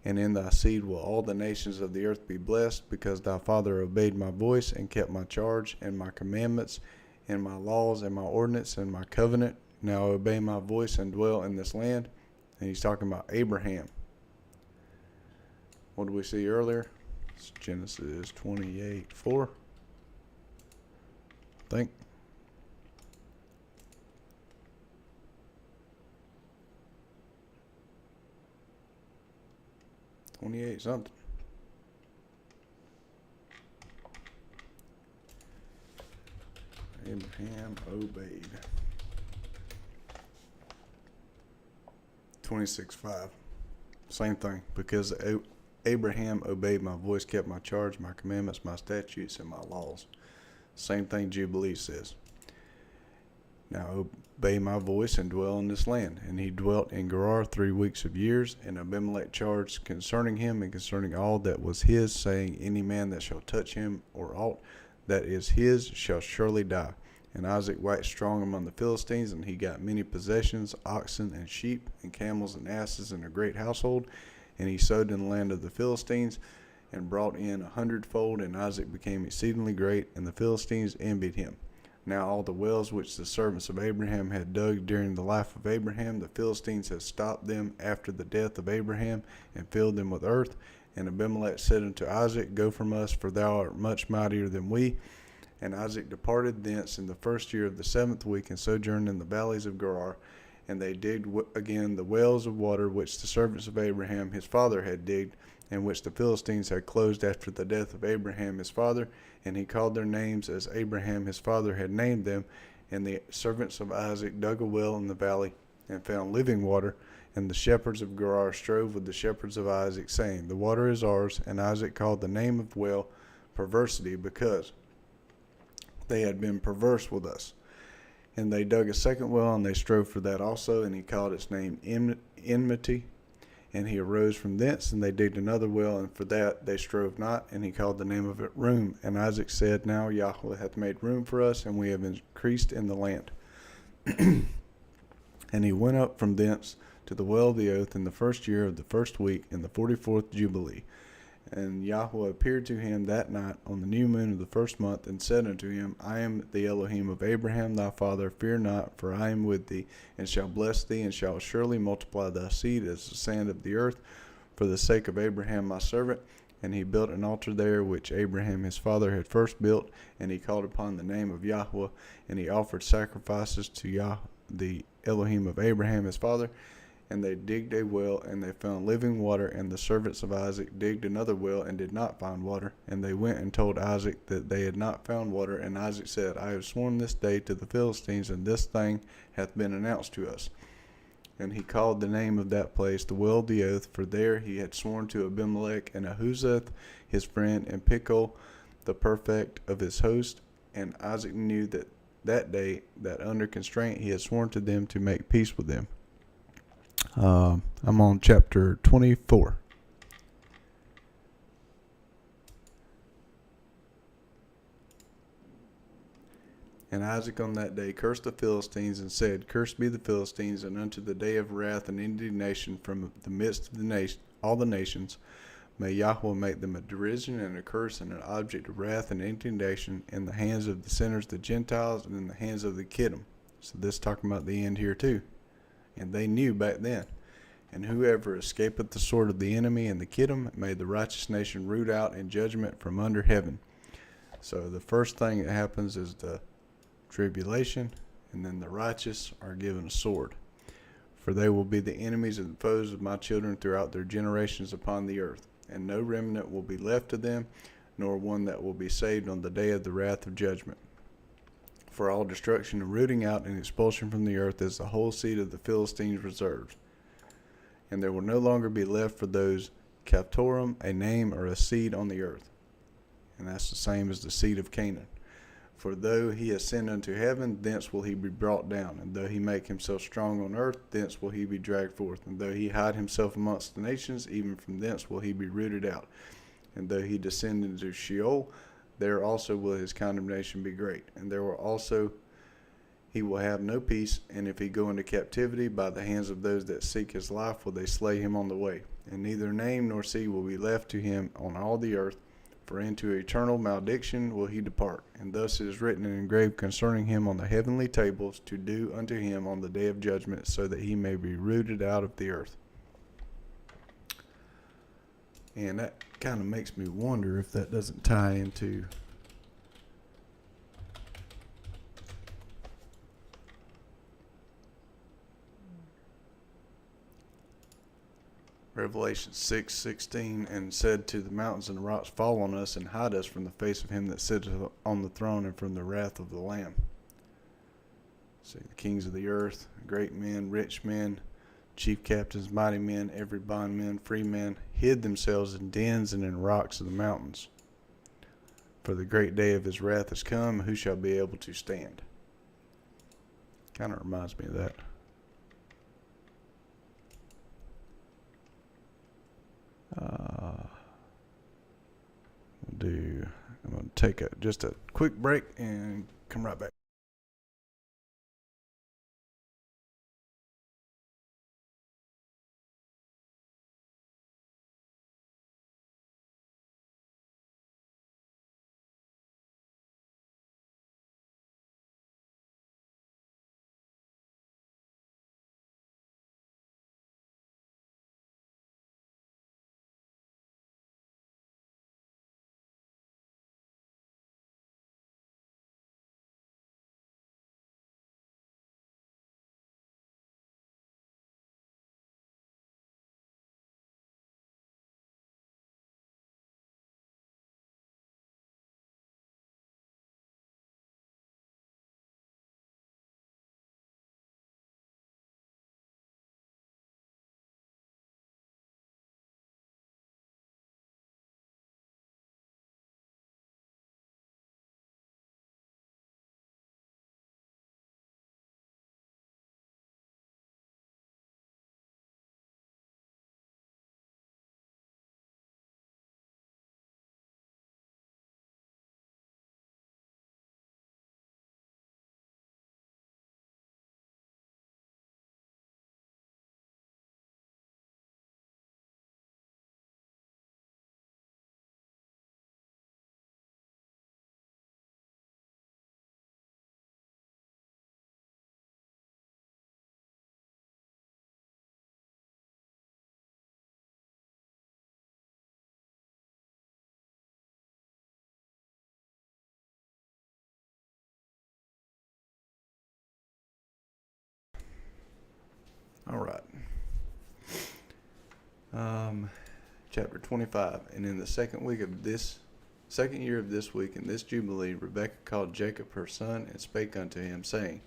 And in thy seed will all the nations of the earth be blessed, because thy father obeyed my voice, and kept my charge, and my commandments, and my laws, and my ordinance, and my covenant. Now obey my voice, and dwell in this land. And he's talking about Abraham. What did we see earlier? It's Genesis 28:4. I think. 28 something. Abraham obeyed. 26:5. Same thing. Because Abraham obeyed my voice, kept my charge, my commandments, my statutes, and my laws. Same thing Jubilees says. Now obey my voice and dwell in this land. And he dwelt in Gerar 3 weeks of years. And Abimelech charged concerning him and concerning all that was his, saying, any man that shall touch him or aught that is his shall surely die. And Isaac waxed strong among the Philistines, and he got many possessions, oxen and sheep, and camels and asses, and a great household. And he sowed in the land of the Philistines, and brought in 100-fold. And Isaac became exceedingly great, and the Philistines envied him. Now all the wells which the servants of Abraham had dug during the life of Abraham, the Philistines had stopped them after the death of Abraham, and filled them with earth. And Abimelech said unto Isaac, go from us, for thou art much mightier than we. And Isaac departed thence in the 1st year of the 7th week, and sojourned in the valleys of Gerar. And they digged again the wells of water which the servants of Abraham his father had digged, and which the Philistines had closed after the death of Abraham his father. And he called their names as Abraham his father had named them. And the servants of Isaac dug a well in the valley, and found living water. And the shepherds of Gerar strove with the shepherds of Isaac, saying, the water is ours. And Isaac called the name of well Perversity, because they had been perverse with us. And they dug a second well, and they strove for that also. And he called its name Enmity. And he arose from thence, and they digged another well, and for that they strove not, and he called the name of it Room. And Isaac said, Now Yahweh hath made room for us, and we have increased in the land. And he went up from thence to the well of the oath in the first year of the first week, in the 44th Jubilee. And Yahweh appeared to him that night on the new moon of the first month, and said unto him, I am the Elohim of Abraham thy father. Fear not, for I am with thee, and shall bless thee, and shall surely multiply thy seed as the sand of the earth, for the sake of Abraham my servant. And he built an altar there, which Abraham his father had first built, and he called upon the name of Yahweh, and he offered sacrifices to the Elohim of Abraham his father. And they digged a well, and they found living water. And the servants of Isaac digged another well, and did not find water. And they went and told Isaac that they had not found water. And Isaac said, I have sworn this day to the Philistines, and this thing hath been announced to us. And he called the name of that place the well of the oath, for there he had sworn to Abimelech and Ahuzeth his friend, and Pichol the prefect of his host. And Isaac knew that day that under constraint he had sworn to them to make peace with them. I'm on chapter 24. And Isaac on that day cursed the Philistines, and said, Cursed be the Philistines, and unto the day of wrath and indignation from the midst of all the nations. May Yahweh make them a derision and a curse and an object of wrath and indignation in the hands of the sinners, the Gentiles, and in the hands of the Kittim. So this is talking about the end here too. And they knew back then. And whoever escapeth the sword of the enemy and the Kittim, may the righteous nation root out in judgment from under heaven. So the first thing that happens is the tribulation, and then the righteous are given a sword. For they will be the enemies and foes of my children throughout their generations upon the earth. And no remnant will be left to them, nor one that will be saved on the day of the wrath of judgment. For all destruction and rooting out and expulsion from the earth is the whole seed of the Philistines reserved. And there will no longer be left for those Captorum a name or a seed on the earth. And that's the same as the seed of Canaan. For though he ascend unto heaven, thence will he be brought down. And though he make himself strong on earth, thence will he be dragged forth. And though he hide himself amongst the nations, even from thence will he be rooted out. And though he descend into Sheol, there also will his condemnation be great. And there will also he will have no peace, and if he go into captivity, by the hands of those that seek his life will they slay him on the way. And neither name nor seed will be left to him on all the earth, for into eternal malediction will he depart. And thus it is written and engraved concerning him on the heavenly tables, to do unto him on the day of judgment, so that he may be rooted out of the earth. And that kind of makes me wonder if that doesn't tie into Revelation 6:16, and said to the mountains and the rocks, Fall on us and hide us from the face of him that sitteth on the throne and from the wrath of the Lamb. See, the kings of the earth, great men, rich men, chief captains, mighty men, every bondman, free man, hid themselves in dens and in rocks of the mountains. For the great day of his wrath is come, who shall be able to stand? Kind of reminds me of that. I'm going to take just a quick break and come right back. Chapter 25. And in the second year of this week, in this Jubilee, Rebekah called Jacob her son, and spake unto him, saying,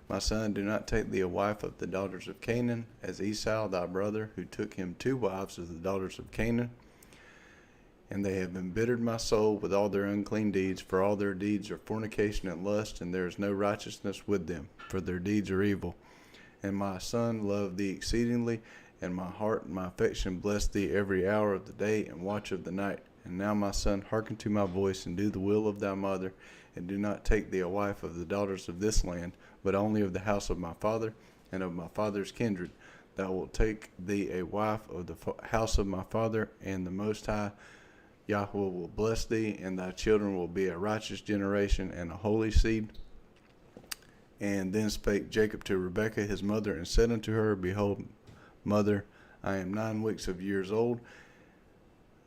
My son, do not take thee a wife of the daughters of Canaan, as Esau thy brother, who took him 2 wives of the daughters of Canaan. And they have embittered my soul with all their unclean deeds, for all their deeds are fornication and lust, and there is no righteousness with them, for their deeds are evil. And my son loved thee exceedingly, and my heart and my affection bless thee every hour of the day and watch of the night. And now, my son, hearken to my voice, and do the will of thy mother, and do not take thee a wife of the daughters of this land, but only of the house of my father, and of my father's kindred. Thou wilt take thee a wife of the house of my father, and the Most High Yahweh will bless thee, and thy children will be a righteous generation and a holy seed. And then spake Jacob to Rebekah his mother, and said unto her, Behold, mother, I am 9 weeks of years old,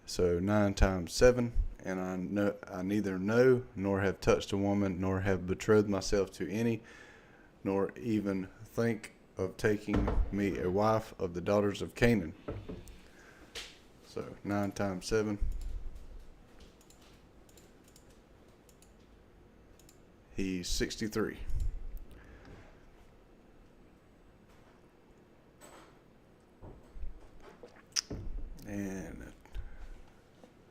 so 9 times 7, and I neither know nor have touched a woman, nor have betrothed myself to any, nor even think of taking me a wife of the daughters of Canaan. So 9 times 7. He's 63. And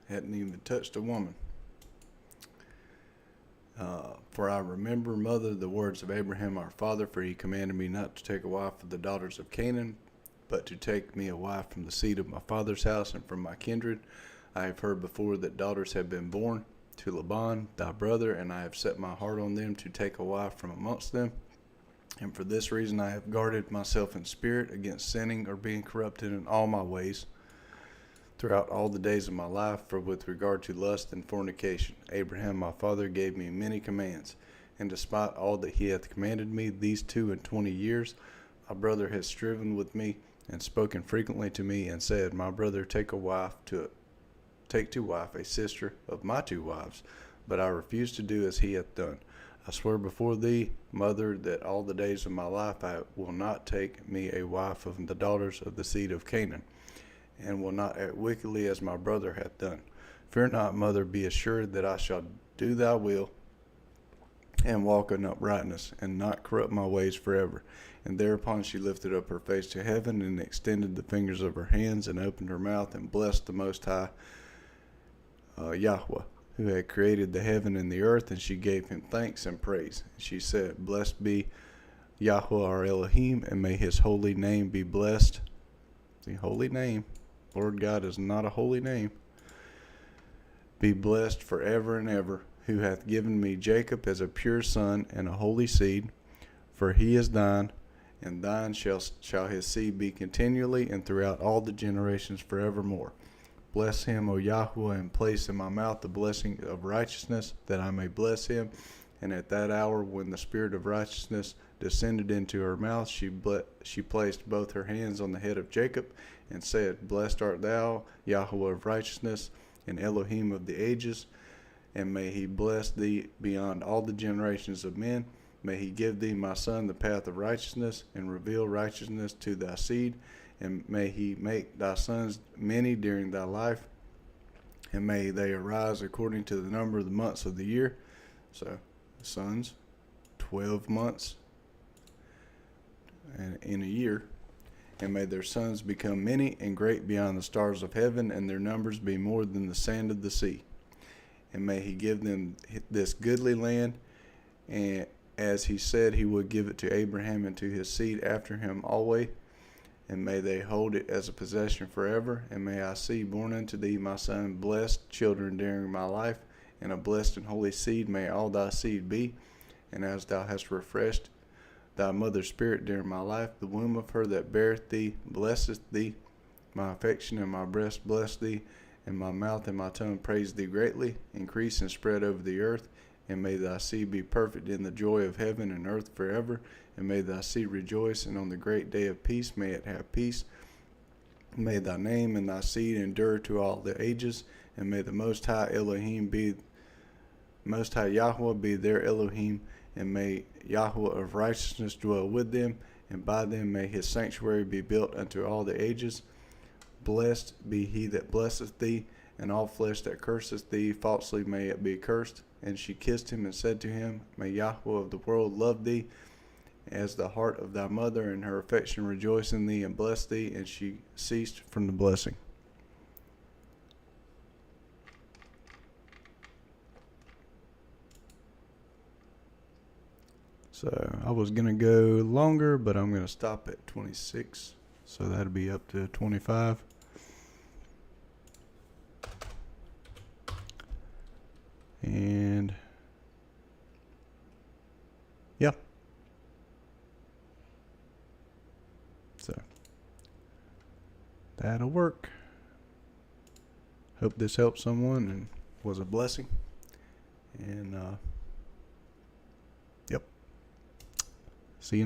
hadn't even touched a woman. For I remember, mother, the words of Abraham our father, for he commanded me not to take a wife of the daughters of Canaan, but to take me a wife from the seed of my father's house and from my kindred. I have heard before that daughters have been born to Laban thy brother, and I have set my heart on them to take a wife from amongst them. And for this reason I have guarded myself in spirit against sinning or being corrupted in all my ways throughout all the days of my life. For with regard to lust and fornication, Abraham my father gave me many commands, and despite all that he hath commanded me these 22 years, my brother has striven with me and spoken frequently to me, and said, My brother, take to wife a sister of my 2 wives. But I refuse to do as he hath done. I swear before thee, mother, that all the days of my life I will not take me a wife of the daughters of the seed of Canaan, and will not act wickedly as my brother hath done. Fear not, mother, be assured that I shall do thy will, and walk in uprightness, and not corrupt my ways forever. And thereupon she lifted up her face to heaven, and extended the fingers of her hands, and opened her mouth, and blessed the Most High Yahweh, who had created the heaven and the earth. And she gave him thanks and praise. And she said, Blessed be Yahweh our Elohim, and may his holy name be blessed. The holy name, Lord God is not a holy name, be blessed forever and ever, who hath given me Jacob as a pure son and a holy seed. For he is thine, and thine shall his seed be continually, and throughout all the generations forevermore. Bless him, O Yahweh, and place in my mouth the blessing of righteousness, that I may bless him. And at that hour, when the spirit of righteousness descended into her mouth, she placed both her hands on the head of Jacob, and said, Blessed art thou, Yahweh of righteousness, and Elohim of the ages, and may he bless thee beyond all the generations of men. May he give thee, my son, the path of righteousness, and reveal righteousness to thy seed. And may he make thy sons many during thy life, and may they arise according to the number of the months of the year. So, sons, 12 months in a year. And may their sons become many and great beyond the stars of heaven, and their numbers be more than the sand of the sea. And may he give them this goodly land, and as he said he would give it to Abraham and to his seed after him always. And may they hold it as a possession forever. And may I see born unto thee, my son, blessed children during my life, and a blessed and holy seed may all thy seed be. And as thou hast refreshed thy mother's spirit during my life, the womb of her that beareth thee blesseth thee. My affection and my breast bless thee, and my mouth and my tongue praise thee greatly. Increase and spread over the earth, and may thy seed be perfect in the joy of heaven and earth forever. And may thy seed rejoice, and on the great day of peace may it have peace. May thy name and thy seed endure to all the ages, and may the Most High Yahweh be their Elohim, and may Yahweh of righteousness dwell with them, and by them may his sanctuary be built unto all the ages. Blessed be he that blesseth thee, and all flesh that curseth thee falsely may it be accursed. And she kissed him and said to him, May Yahweh of the world love thee as the heart of thy mother, and her affection rejoice in thee and bless thee. And she ceased from the blessing. So I was going to go longer, but I'm going to stop at 26. So that'll be up to 25. And yeah. So that'll work. Hope this helped someone and was a blessing. And yep. See you next.